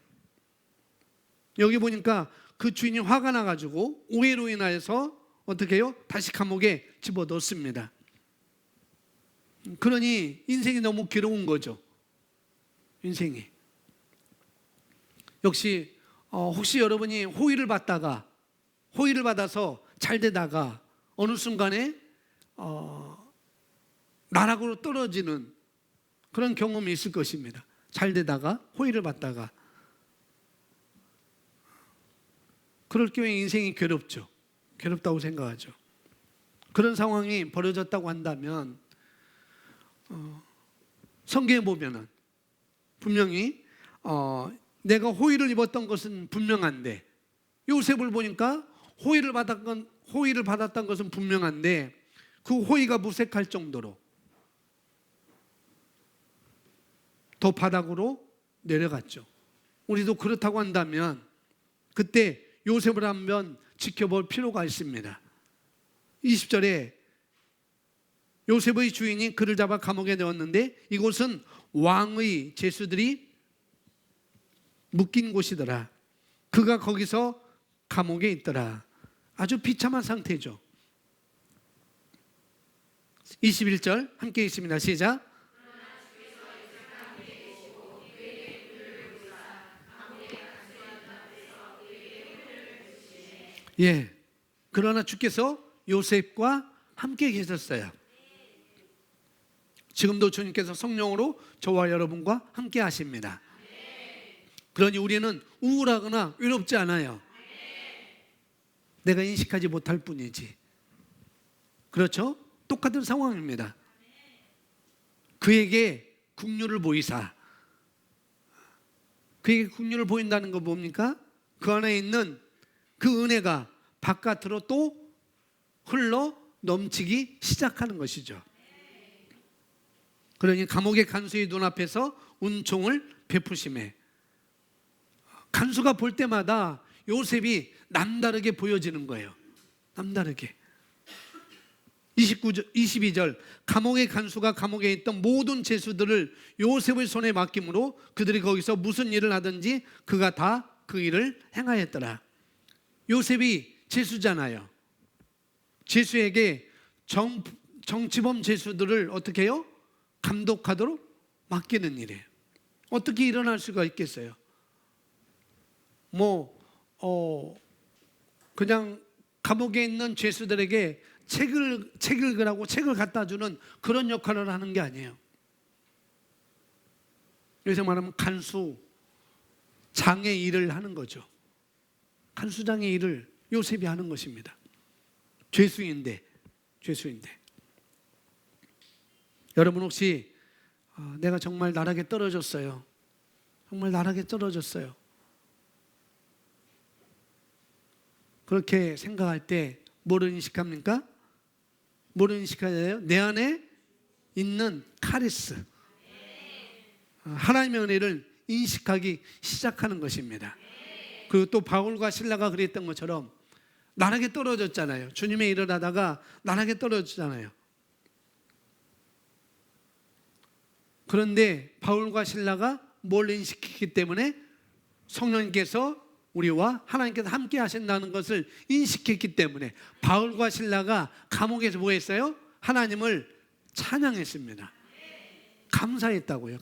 여기 보니까 그 주인이 화가 나가지고 오해로 인하여서 어떻게 해요? 다시 감옥에 집어넣습니다. 그러니 인생이 너무 괴로운 거죠. 인생이. 역시 혹시 여러분이 호의를 받아서 잘 되다가 어느 순간에 나락으로 떨어지는 그런 경험이 있을 것입니다. 잘 되다가 호의를 받다가. 그럴 경우에 인생이 괴롭죠. 괴롭다고 생각하죠. 그런 상황이 벌어졌다고 한다면 성경에 보면은 분명히 내가 호의를 입었던 것은 분명한데, 요셉을 보니까 호의를 받았던 것은 분명한데 그 호의가 무색할 정도로 더 바닥으로 내려갔죠. 우리도 그렇다고 한다면 그때 요셉을 한번 지켜볼 필요가 있습니다. 20절에 요셉의 주인이 그를 잡아 감옥에 넣었는데 이곳은 왕의 제수들이 묶인 곳이더라. 그가 거기서 감옥에 있더라. 아주 비참한 상태죠. 21절 함께 읽습니다. 시작. 그러나 주께서 요셉과 함께 계셨어요. 지금도 주님께서 성령으로 저와 여러분과 함께 하십니다. 그러니 우리는 우울하거나 외롭지 않아요. 내가 인식하지 못할 뿐이지. 그렇죠? 똑같은 상황입니다. 그에게 긍휼을 보이사. 그에게 긍휼을 보인다는 거 뭡니까? 그 안에 있는 그 은혜가 바깥으로 또 흘러 넘치기 시작하는 것이죠. 그러니 감옥의 간수의 눈앞에서 은총을 베푸심에, 간수가 볼 때마다 요셉이 남다르게 보여지는 거예요. 남다르게. 22절 감옥의 간수가 감옥에 있던 모든 죄수들을 요셉의 손에 맡김으로 그들이 거기서 무슨 일을 하든지 그가 다 그 일을 행하였더라. 요셉이 죄수잖아요. 죄수에게 정치범 죄수들을 어떻게 해요? 감독하도록 맡기는 일이에요. 어떻게 일어날 수가 있겠어요? 그냥 감옥에 있는 죄수들에게 책을 읽으라고 책을 갖다 주는 그런 역할을 하는 게 아니에요. 요새 말하면 간수장의 일을 하는 거죠. 간수장의 일을 요셉이 하는 것입니다. 죄수인데. 여러분 혹시 내가 정말 나락에 떨어졌어요. 정말 나락에 떨어졌어요. 그렇게 생각할 때 뭐를 인식합니까? 뭐를 인식하세요? 내 안에 있는 카리스, 하나님의 은혜를 인식하기 시작하는 것입니다. 그리고 또 바울과 실라가 그랬던 것처럼 나락에 떨어졌잖아요. 주님의 일을 하다가 나락에 떨어졌잖아요. 그런데 바울과 실라가 뭘 인식했기 때문에 성령님께서 우리와 하나님께서 함께 하신다는 것을 인식했기 때문에 바울과 실라가 감옥에서 뭐 했어요? 하나님을 찬양했습니다. 감사했다고요.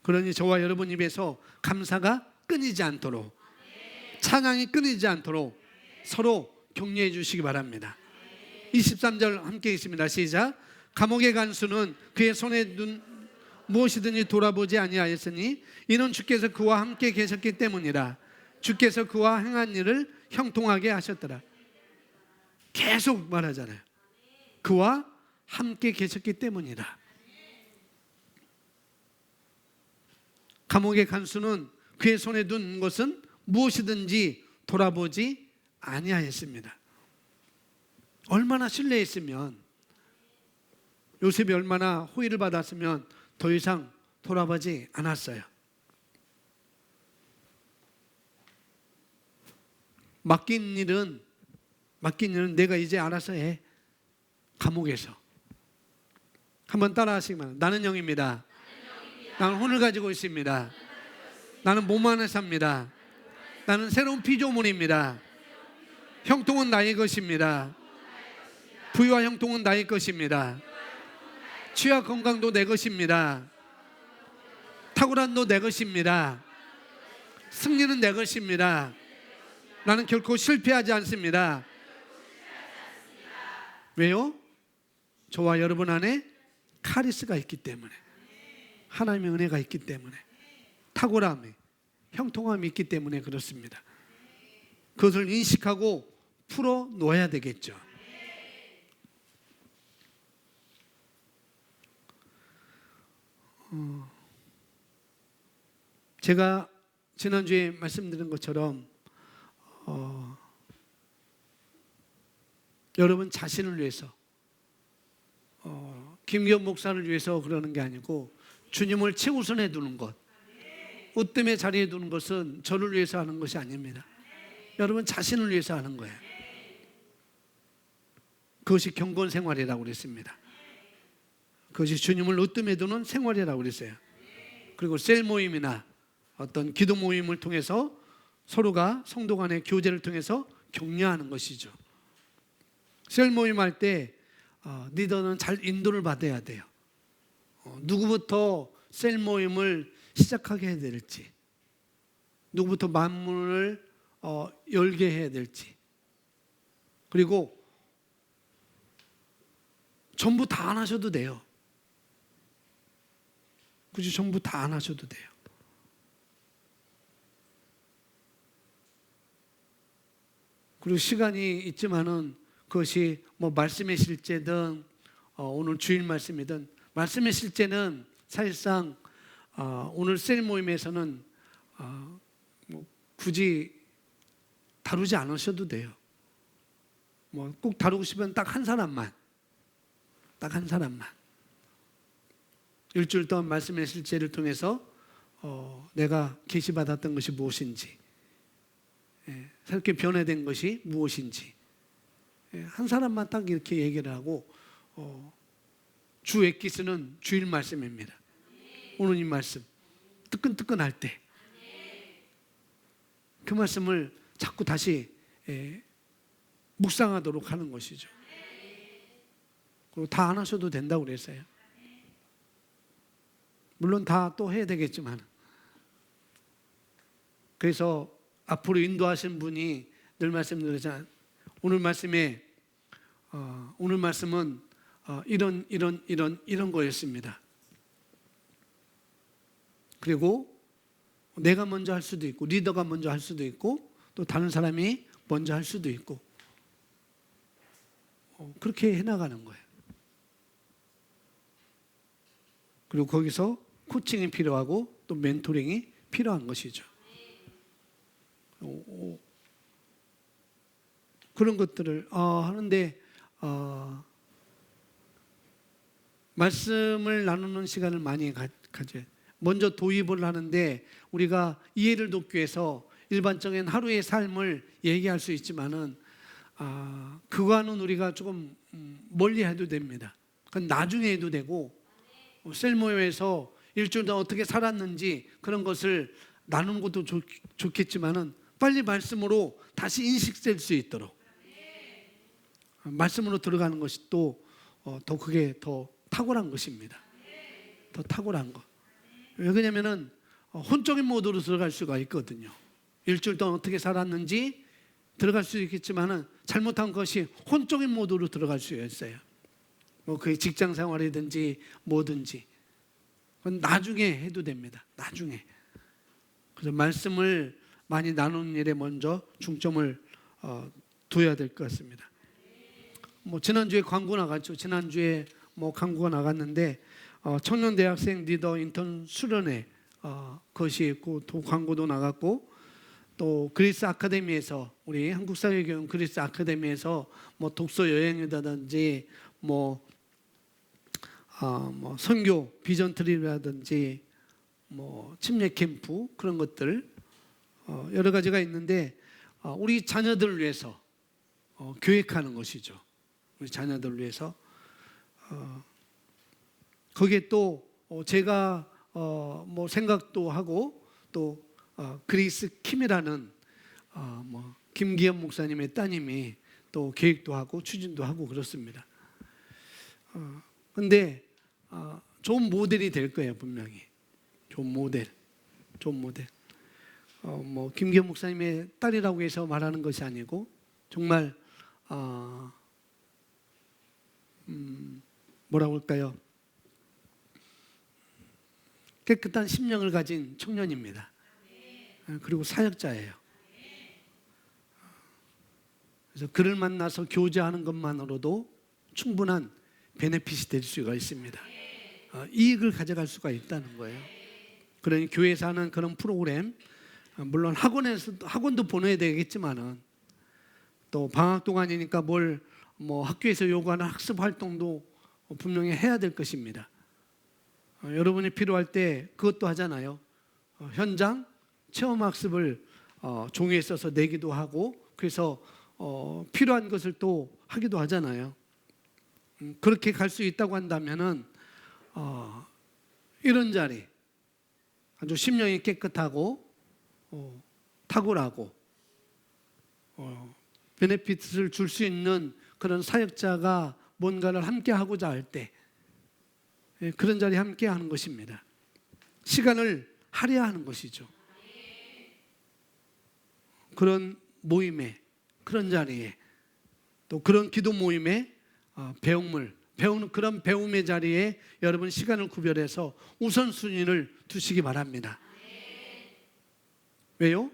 그러니 저와 여러분 입에서 감사가 끊이지 않도록, 찬양이 끊이지 않도록 서로 격려해 주시기 바랍니다. 23절 함께 있습니다. 시작. 감옥의 간수는 그의 손에 둔 무엇이든지 돌아보지 아니하였으니 이는 주께서 그와 함께 계셨기 때문이라. 주께서 그와 행한 일을 형통하게 하셨더라. 계속 말하잖아요. 그와 함께 계셨기 때문이라. 감옥의 간수는 그의 손에 둔 것은 무엇이든지 돌아보지 아니하였습니다. 얼마나 신뢰했으면, 요셉이 얼마나 호의를 받았으면 더 이상 돌아보지 않았어요. 맡긴 일은 내가 이제 알아서 해. 감옥에서. 한번 따라 하시기 바랍니다. 나는 영입니다. 나는 혼을 가지고 있습니다. 나는 몸 안에 삽니다. 나는 새로운 피조물입니다. 형통은 나의 것입니다. 부유와 형통은 나의 것입니다. 취와 건강도 내 것입니다. 탁월함도 내 것입니다. 승리는 내 것입니다. 나는 결코 실패하지 않습니다. 왜요? 저와 여러분 안에 카리스가 있기 때문에, 하나님의 은혜가 있기 때문에, 탁월함이, 형통함이 있기 때문에 그렇습니다. 그것을 인식하고 풀어 놓아야 되겠죠. 제가 지난주에 말씀드린 것처럼 여러분 자신을 위해서, 김기현 목사를 위해서 그러는 게 아니고 주님을 최우선에 두는 것, 으뜸의 자리에 두는 것은 저를 위해서 하는 것이 아닙니다. 여러분 자신을 위해서 하는 거예요. 그것이 경건 생활이라고 그랬습니다. 그것이 주님을 으뜸에 두는 생활이라고 그랬어요. 그리고 셀 모임이나 어떤 기도 모임을 통해서 서로가 성도 간의 교제를 통해서 격려하는 것이죠. 셀 모임 할 때 리더는 잘 인도를 받아야 돼요. 누구부터 셀 모임을 시작하게 해야 될지, 누구부터 만문을 열게 해야 될지, 그리고 전부 다 안 하셔도 돼요. 굳이 전부 다 안 하셔도 돼요. 그리고 시간이 있지만은 그것이 뭐 말씀의 실제든 오늘 주일 말씀이든, 말씀의 실제는 사실상 오늘 셀 모임에서는 뭐 굳이 다루지 않으셔도 돼요. 뭐 꼭 다루고 싶으면 딱 한 사람만, 일주일 동안 말씀의 실제를 통해서 내가 계시받았던 것이 무엇인지, 새롭게 변화된 것이 무엇인지, 한 사람만 딱 이렇게 얘기를 하고, 주 엑기스는 주일 말씀입니다. 오늘 이 말씀 뜨끈뜨끈할 때 그 말씀을 자꾸 다시 묵상하도록 하는 것이죠. 그리고 다 안 하셔도 된다고 그랬어요. 물론 다 또 해야 되겠지만, 그래서 앞으로 인도하신 분이 늘 말씀드리잖아요. 오늘 말씀은 이런 거였습니다. 그리고 내가 먼저 할 수도 있고, 리더가 먼저 할 수도 있고, 또 다른 사람이 먼저 할 수도 있고, 그렇게 해나가는 거예요. 그리고 거기서 코칭이 필요하고 또 멘토링이 필요한 것이죠. 그런 것들을 하는데, 말씀을 나누는 시간을 많이 가져요. 먼저 도입을 하는데, 우리가 이해를 돕기 위해서 일반적인 하루의 삶을 얘기할 수 있지만은 그거는 우리가 조금 멀리 해도 됩니다. 그건 나중에 해도 되고, 셀 모임에서 일주일 동안 어떻게 살았는지 그런 것을 나누는 것도 좋겠지만은 빨리 말씀으로 다시 인식될 수 있도록 말씀으로 들어가는 것이 또 더 그게 더 탁월한 것입니다. 더 탁월한 것. 왜 그러냐면은 혼적인 모드로 들어갈 수가 있거든요. 일주일 동안 어떻게 살았는지 들어갈 수 있겠지만은 잘못한 것이 혼적인 모드로 들어갈 수 있어요. 뭐 그게 직장 생활이든지 뭐든지. 그건 나중에 해도 됩니다. 나중에. 그래서 말씀을 많이 나누는 일에 먼저 중점을 둬야 될 것 같습니다. 뭐 지난주에 광고 나갔죠. 지난주에 뭐 광고가 나갔는데 청년 대학생 리더 인턴 수련회 그것이 있고, 또 광고도 나갔고, 또 그리스 아카데미에서, 우리 한국사회교육 그리스 아카데미에서 뭐 독서 여행이라든지 뭐 선교 비전 트립이라든지 뭐 침례 캠프, 그런 것들 여러 가지가 있는데, 우리 자녀들을 위해서 교육하는 것이죠. 우리 자녀들을 위해서. 거기에 또 제가 뭐 생각도 하고, 또 그리스 킴이라는 뭐 김기현 목사님의 따님이 또 계획도 하고 추진도 하고 그렇습니다. 근데 좋은 모델이 될 거예요, 분명히. 좋은 모델. 뭐 김기현 목사님의 딸이라고 해서 말하는 것이 아니고, 정말 뭐라고 할까요? 깨끗한 심령을 가진 청년입니다. 그리고 사역자예요. 그래서 그를 만나서 교제하는 것만으로도 충분한 베네핏이 될 수가 있습니다. 이익을 가져갈 수가 있다는 거예요. 그러니 교회에서 하는 그런 프로그램, 물론 학원도 보내야 되겠지만은, 또 방학 동안이니까 뭐 학교에서 요구하는 학습 활동도 분명히 해야 될 것입니다. 여러분이 필요할 때 그것도 하잖아요. 현장 체험 학습을 종이에 써서 내기도 하고, 그래서 필요한 것을 또 하기도 하잖아요. 그렇게 갈 수 있다고 한다면은 이런 자리, 아주 심령이 깨끗하고 탁월하고 베네핏을 줄 수 있는 그런 사역자가 뭔가를 함께 하고자 할 때, 그런 자리에 함께 하는 것입니다. 시간을 할애하는 것이죠. 그런 모임에, 그런 자리에, 또 그런 기도 모임에 배움을 배우는 그런 배움의 자리에 여러분 시간을 구별해서 우선순위를 두시기 바랍니다. 왜요?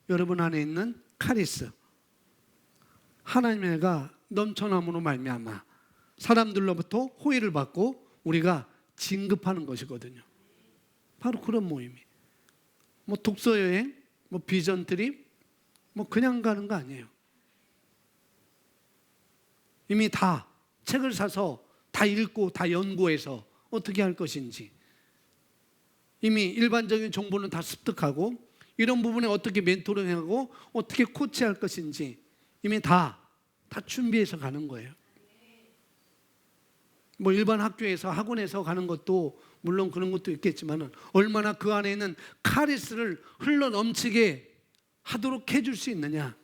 여러분 안에 있는 카리스, 하나님의 애가 넘쳐남으로 말미암아 사람들로부터 호의를 받고 우리가 진급하는 것이거든요. 바로 그런 모임이. 뭐 독서 여행, 뭐 비전 트립, 뭐 그냥 가는 거 아니에요. 이미 다 책을 사서 다 읽고 다 연구해서 어떻게 할 것인지, 이미 일반적인 정보는 다 습득하고 이런 부분에 어떻게 멘토링하고 어떻게 코치할 것인지 이미 다 준비해서 가는 거예요. 뭐 일반 학교에서 학원에서 가는 것도 물론 그런 것도 있겠지만 얼마나 그 안에 있는 카리스를 흘러 넘치게 하도록 해줄 수 있느냐.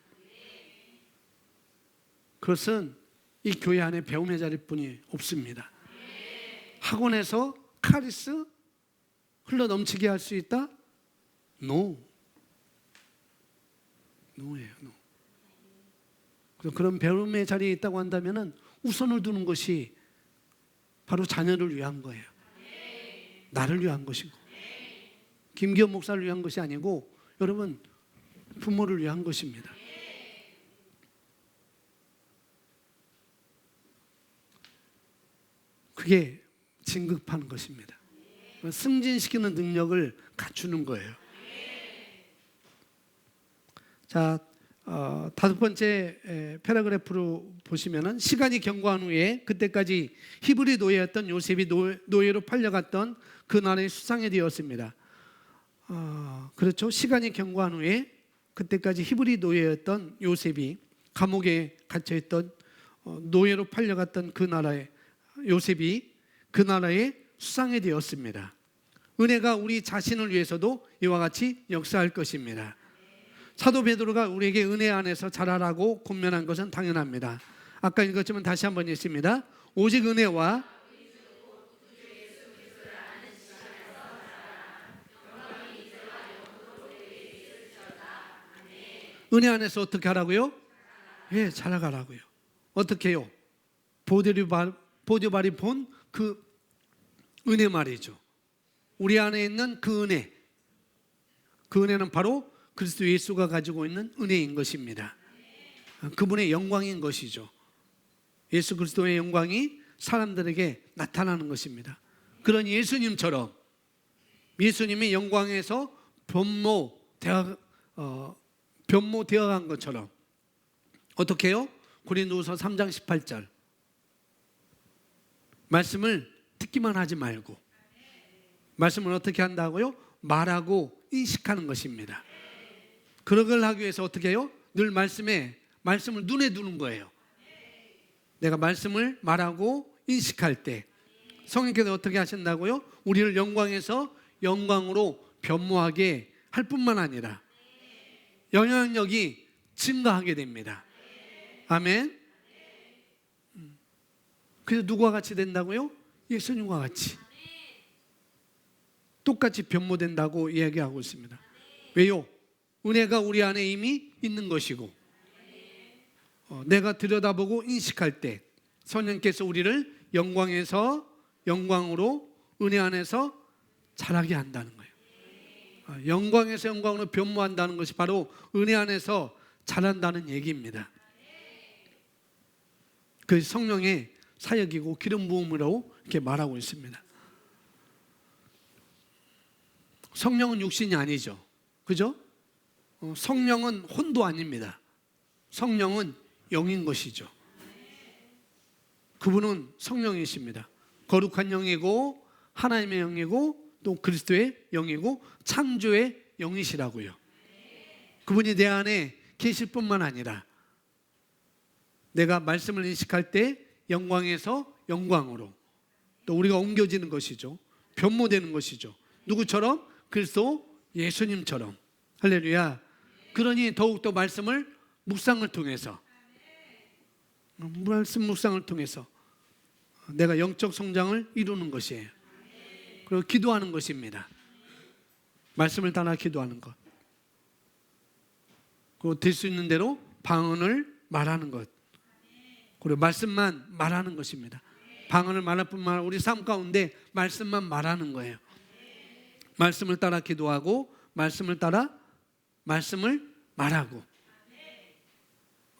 그것은 이 교회 안에 배움의 자리뿐이 없습니다. 학원에서 카리스 흘러 넘치게 할 수 있다? No. 노예요. No. 그런 배움의 자리에 있다고 한다면 우선을 두는 것이 바로 자녀를 위한 거예요. 나를 위한 것이고, 김기현 목사를 위한 것이 아니고 여러분 부모를 위한 것입니다. 그게 진급하는 것입니다. 승진시키는 능력을 갖추는 거예요. 자, 다섯 번째 패러그래프로 보시면은 시간이 경과한 후에 그때까지 히브리 노예였던 요셉이 노예로 팔려갔던 그 나라의 수상이 되었습니다. 그렇죠. 시간이 경과한 후에 그때까지 히브리 노예였던 요셉이 감옥에 갇혀있던 노예로 팔려갔던 그 나라의 요셉이 그 나라의 수상이 되었습니다. 은혜가 우리 자신을 위해서도 이와 같이 역사할 것입니다. 사도 베드로가 우리에게 은혜 안에서 자라라고 권면한 것은 당연합니다. 아까 읽었지만 다시 한번 읽습니다. 오직 은혜와 은혜 안에서 어떻게 하라고요? 예, 자라가라고요. 어떻게 해요? 보디발이 본 그 은혜 말이죠. 우리 안에 있는 그 은혜, 그 은혜는 바로 그리스도 예수가 가지고 있는 은혜인 것입니다. 그분의 영광인 것이죠. 예수 그리스도의 영광이 사람들에게 나타나는 것입니다. 그런 예수님처럼 예수님의 영광에서 변모되어 간 것처럼 어떻게 해요? 고린도후서 3장 18절 말씀을 듣기만 하지 말고 말씀을 어떻게 한다고요? 말하고 인식하는 것입니다. 그런 걸 하기 위해서 어떻게 해요? 늘 말씀을 눈에 두는 거예요. 내가 말씀을 말하고 인식할 때 성령께서 어떻게 하신다고요? 우리를 영광에서 영광으로 변모하게 할 뿐만 아니라 영향력이 증가하게 됩니다. 아멘. 그래서 누구와 같이 된다고요? 예수님과 같이 똑같이 변모된다고 이야기하고 있습니다. 왜요? 은혜가 우리 안에 이미 있는 것이고 내가 들여다보고 인식할 때 성령께서 우리를 영광에서 영광으로 은혜 안에서 자라게 한다는 거예요. 영광에서 영광으로 변모한다는 것이 바로 은혜 안에서 자란다는 얘기입니다. 그 성령의 사역이고 기름 부음으로 이렇게 말하고 있습니다. 성령은 육신이 아니죠. 그죠? 성령은 혼도 아닙니다. 성령은 영인 것이죠. 그분은 성령이십니다. 거룩한 영이고 하나님의 영이고 또 그리스도의 영이고 창조의 영이시라고요. 그분이 내 안에 계실 뿐만 아니라 내가 말씀을 인식할 때 영광에서 영광으로 또 우리가 옮겨지는 것이죠. 변모되는 것이죠. 누구처럼? 그리스도 예수님처럼. 할렐루야. 그러니 더욱더 말씀을 묵상을 통해서 묵상을 통해서 내가 영적 성장을 이루는 것이에요. 그리고 기도하는 것입니다. 말씀을 따라 기도하는 것. 그리고 될 수 있는 대로 방언을 말하는 것. 그리고 말씀만 말하는 것입니다. 방언을 말할 뿐만 아니라 우리 삶 가운데 말씀만 말하는 거예요. 말씀을 따라 기도하고 말씀을 따라 말씀을 말하고,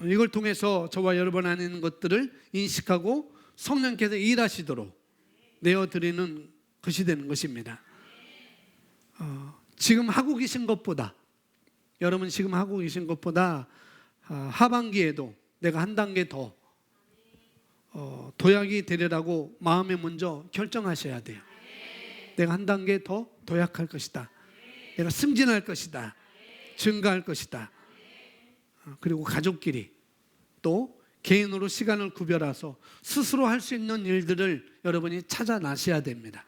이걸 통해서 저와 여러분 안에 있는 것들을 인식하고 성령께서 일하시도록 내어드리는 것이 되는 것입니다. 지금 하고 계신 것보다, 여러분 지금 하고 계신 것보다 하반기에도 내가 한 단계 더 도약이 되리라고 마음에 먼저 결정하셔야 돼요. 내가 한 단계 더 도약할 것이다. 내가 승진할 것이다. 증가할 것이다. 그리고 가족끼리 또 개인으로 시간을 구별해서 스스로 할 수 있는 일들을 여러분이 찾아나셔야 됩니다.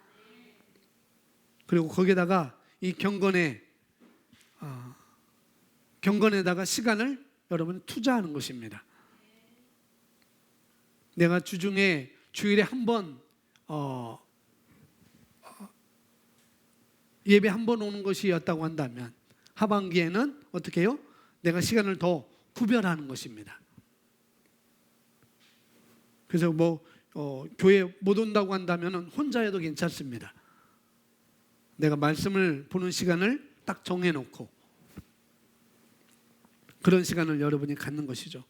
그리고 거기에다가 이 경건에다가 시간을 여러분이 투자하는 것입니다. 내가 주중에 주일에 한 번 예배 한 번 오는 것이었다고 한다면 하반기에는 어떻게 해요? 내가 시간을 더 구별하는 것입니다. 그래서 교회 못 온다고 한다면 혼자 해도 괜찮습니다. 내가 말씀을 보는 시간을 딱 정해놓고 그런 시간을 여러분이 갖는 것이죠.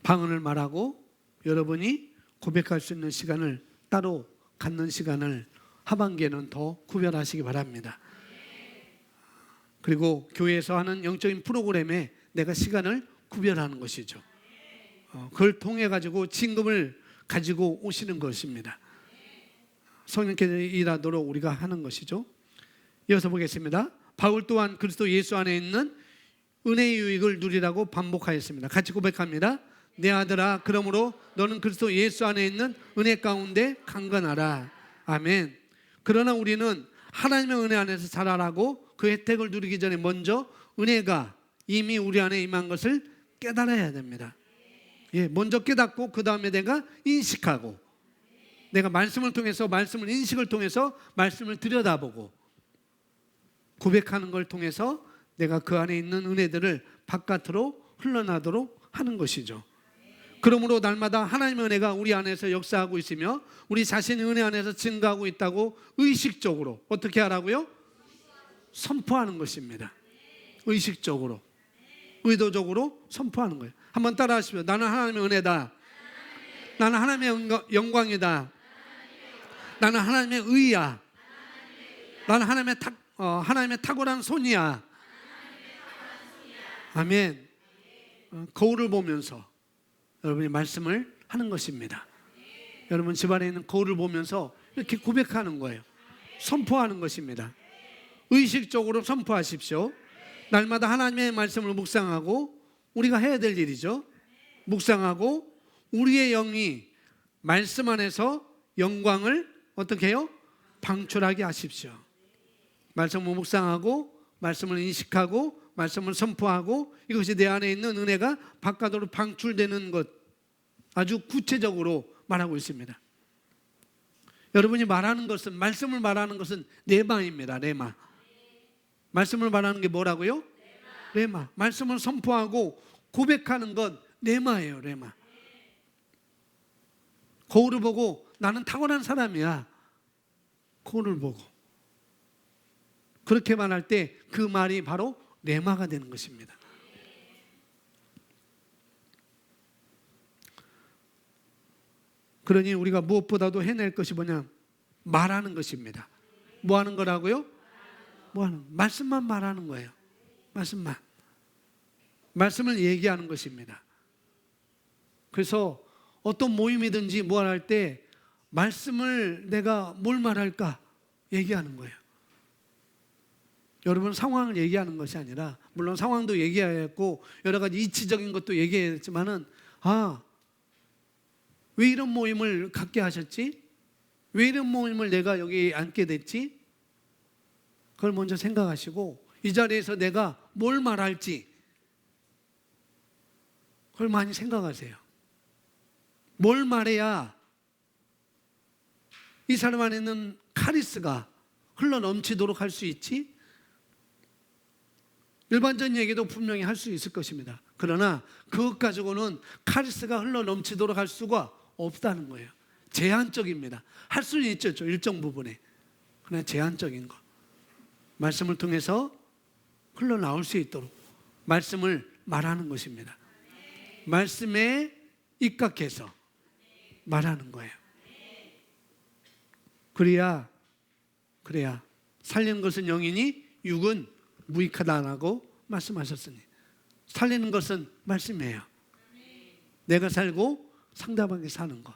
방언을 말하고 여러분이 고백할 수 있는 시간을 따로 갖는 시간을 하반기에는 더 구별하시기 바랍니다. 그리고 교회에서 하는 영적인 프로그램에 내가 시간을 구별하는 것이죠. 그걸 통해 가지고 진금을 가지고 오시는 것입니다. 성령께서 일하도록 우리가 하는 것이죠. 이어서 보겠습니다. 바울 또한 그리스도 예수 안에 있는 은혜의 유익을 누리라고 반복하였습니다. 같이 고백합니다. 내 아들아, 그러므로 너는 그리스도 예수 안에 있는 은혜 가운데 강건하라. 아멘. 그러나 우리는 하나님의 은혜 안에서 자라라고 그 혜택을 누리기 전에 먼저 은혜가 이미 우리 안에 임한 것을 깨달아야 됩니다. 먼저 깨닫고 그 다음에 내가 인식하고, 내가 말씀을 통해서 인식을 통해서 말씀을 들여다보고 고백하는 걸 통해서 내가 그 안에 있는 은혜들을 바깥으로 흘러나도록 하는 것이죠. 그러므로 날마다 하나님의 은혜가 우리 안에서 역사하고 있으며 우리 자신의 은혜 안에서 증가하고 있다고 의식적으로 어떻게 하라고요? 선포하는 것입니다. 의식적으로, 의도적으로 선포하는 거예요. 한번 따라 하시면, 나는 하나님의 은혜다. 나는 하나님의 영광이다. 나는 하나님의 의야. 나는 하나님의 탁월한 손이야. 아멘. 거울을 보면서 여러분이 말씀을 하는 것입니다. 여러분 집안에 있는 거울을 보면서 이렇게 고백하는 거예요. 선포하는 것입니다. 의식적으로 선포하십시오. 날마다 하나님의 말씀을 묵상하고, 우리가 해야 될 일이죠. 묵상하고 우리의 영이 말씀 안에서 영광을 어떻게 해요? 방출하게 하십시오. 말씀을 묵상하고 말씀을 인식하고 말씀을 선포하고 이것이 내 안에 있는 은혜가 바깥으로 방출되는 것, 아주 구체적으로 말하고 있습니다. 여러분이 말하는 것은, 말씀을 말하는 것은 레마입니다. 레마. 말씀을 말하는 게 뭐라고요? 레마. 말씀을 선포하고 고백하는 것 레마예요. 레마. 거울을 보고 나는 탁월한 사람이야. 거울을 보고 그렇게 말할 때 그 말이 바로 레마가 되는 것입니다. 그러니 우리가 무엇보다도 해낼 것이 뭐냐? 말하는 것입니다. 뭐 하는 거라고요? 말씀만 말하는 거예요. 말씀만. 말씀을 얘기하는 것입니다. 그래서 어떤 모임이든지 뭐 할 때 말씀을 내가 뭘 말할까 얘기하는 거예요. 여러분 상황을 얘기하는 것이 아니라, 물론 상황도 얘기해야 했고 여러 가지 이치적인 것도 얘기해야 했지만은, 왜 이런 모임을 갖게 하셨지? 왜 이런 모임을 내가 여기 앉게 됐지? 그걸 먼저 생각하시고 이 자리에서 내가 뭘 말할지 그걸 많이 생각하세요. 뭘 말해야 이 사람 안에 있는 카리스가 흘러넘치도록 할 수 있지? 일반적인 얘기도 분명히 할 수 있을 것입니다. 그러나 그것 가지고는 카리스가 흘러 넘치도록 할 수가 없다는 거예요. 제한적입니다. 할 수는 있죠, 일정 부분에. 그러나 제한적인 거. 말씀을 통해서 흘러나올 수 있도록 말씀을 말하는 것입니다. 말씀에 입각해서 말하는 거예요. 그래야 살리는 것은 영이니 육은 무익하다라고 말씀하셨으니, 살리는 것은 말씀이에요. 내가 살고 상대방이 사는 것.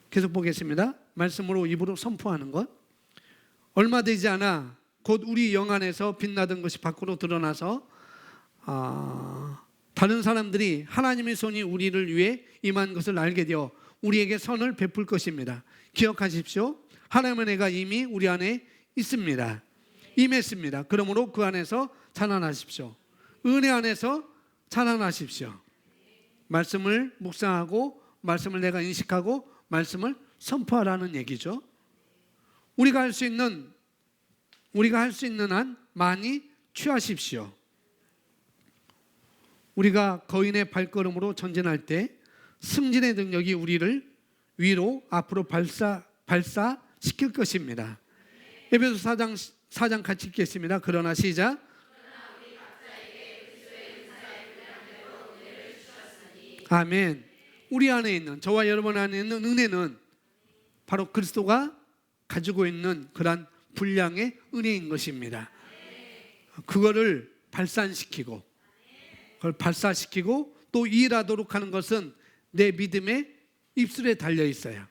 계속 보겠습니다. 말씀으로 입으로 선포하는 것. 얼마 되지 않아 곧 우리 영 안에서 빛나던 것이 밖으로 드러나서 다른 사람들이 하나님의 손이 우리를 위해 임한 것을 알게 되어 우리에게 선을 베풀 것입니다. 기억하십시오. 하나님의 은혜가 이미 우리 안에 있습니다. 임했습니다. 그러므로 그 안에서 자라나십시오. 은혜 안에서 자라나십시오. 말씀을 묵상하고 말씀을 내가 인식하고 말씀을 선포하라는 얘기죠. 우리가 할 수 있는 한 많이 취하십시오. 우리가 거인의 발걸음으로 전진할 때 승진의 능력이 우리를 위로 앞으로 발사시킬 것입니다. 에베소 4장 같이 읽겠습니다. 그러나 시작. 아멘. 우리 안에 있는, 저와 여러분 안에 있는 은혜는 바로 그리스도가 가지고 있는 그러한 분량의 은혜인 것입니다. 그거를 발산시키고, 그걸 발사시키고 또 일하도록 하는 것은 내 믿음의 입술에 달려 있어요.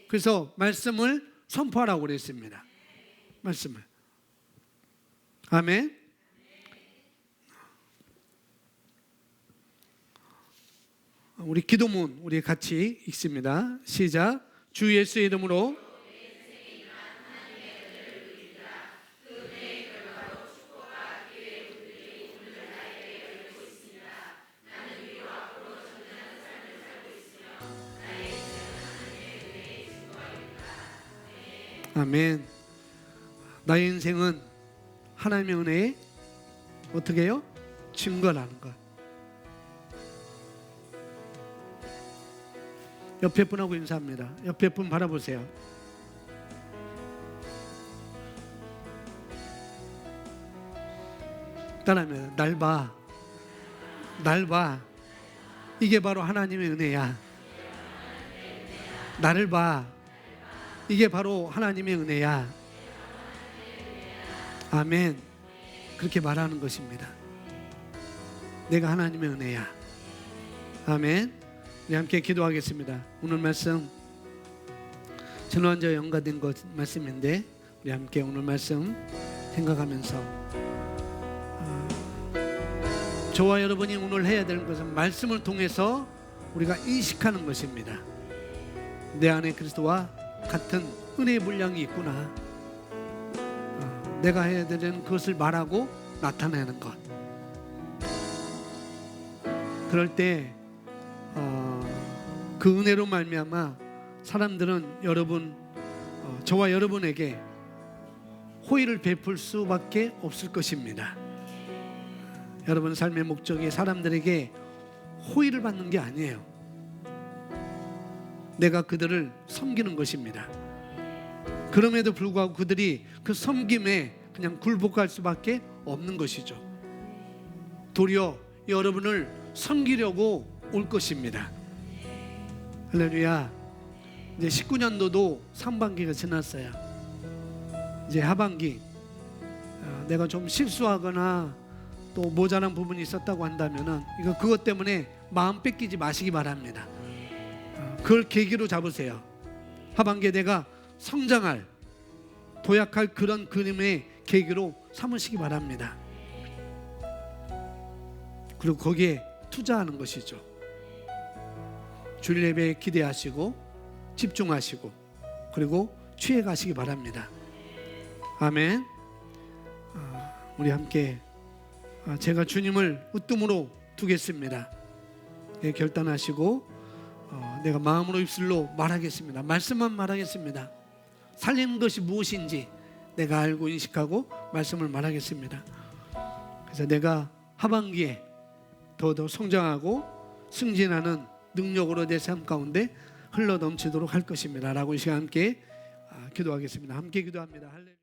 그래서 말씀을 선포하라고 그랬습니다. 말씀을. 아멘. 우리 기도문 우리 같이 읽습니다. 시작. 주 예수의 이름으로 아멘. 나의 인생은 하나님의 은혜에 어떻게 해요? 증거라는 것. 옆에 분하고 인사합니다. 옆에 분 바라보세요. 따라하면 날 봐. 날 봐. 이게 바로 하나님의 은혜야. 나를 봐. 이게 바로 하나님의 은혜야. 아멘. 그렇게 말하는 것입니다. 내가 하나님의 은혜야. 아멘. 우리 함께 기도하겠습니다. 오늘 말씀 전원저 연관된 것 말씀인데 우리 함께 오늘 말씀 생각하면서 저와 여러분이 오늘 해야 되는 것은 말씀을 통해서 우리가 인식하는 것입니다. 내 안에 그리스도와 같은 은혜의 분량이 있구나. 내가 해야 되는 그것을 말하고 나타내는 것. 그럴 때 그 은혜로 말미암아 사람들은 저와 여러분에게 호의를 베풀 수밖에 없을 것입니다. 여러분 삶의 목적이 사람들에게 호의를 받는 게 아니에요. 내가 그들을 섬기는 것입니다. 그럼에도 불구하고 그들이 그 섬김에 그냥 굴복할 수밖에 없는 것이죠. 도리어 여러분을 섬기려고 올 것입니다. 할렐루야. 이제 19년도도 상반기가 지났어요. 이제 하반기 내가 좀 실수하거나 또 모자란 부분이 있었다고 한다면은 그것 때문에 마음 뺏기지 마시기 바랍니다. 그걸 계기로 잡으세요. 하반기에 내가 성장할, 도약할 그런 그림의 계기로 삼으시기 바랍니다. 그리고 거기에 투자하는 것이죠. 주일 예배에 기대하시고 집중하시고 그리고 취해 가시기 바랍니다. 아멘. 우리 함께 제가 주님을 으뜸으로 두겠습니다. 예, 결단하시고 내가 마음으로 입술로 말하겠습니다. 말씀만 말하겠습니다. 살리는 것이 무엇인지 내가 알고 인식하고 말씀을 말하겠습니다. 그래서 내가 하반기에 더 성장하고 승진하는 능력으로 내 삶 가운데 흘러넘치도록 할 것입니다 라고 이 시간 함께 기도하겠습니다. 함께 기도합니다. 할렐루야.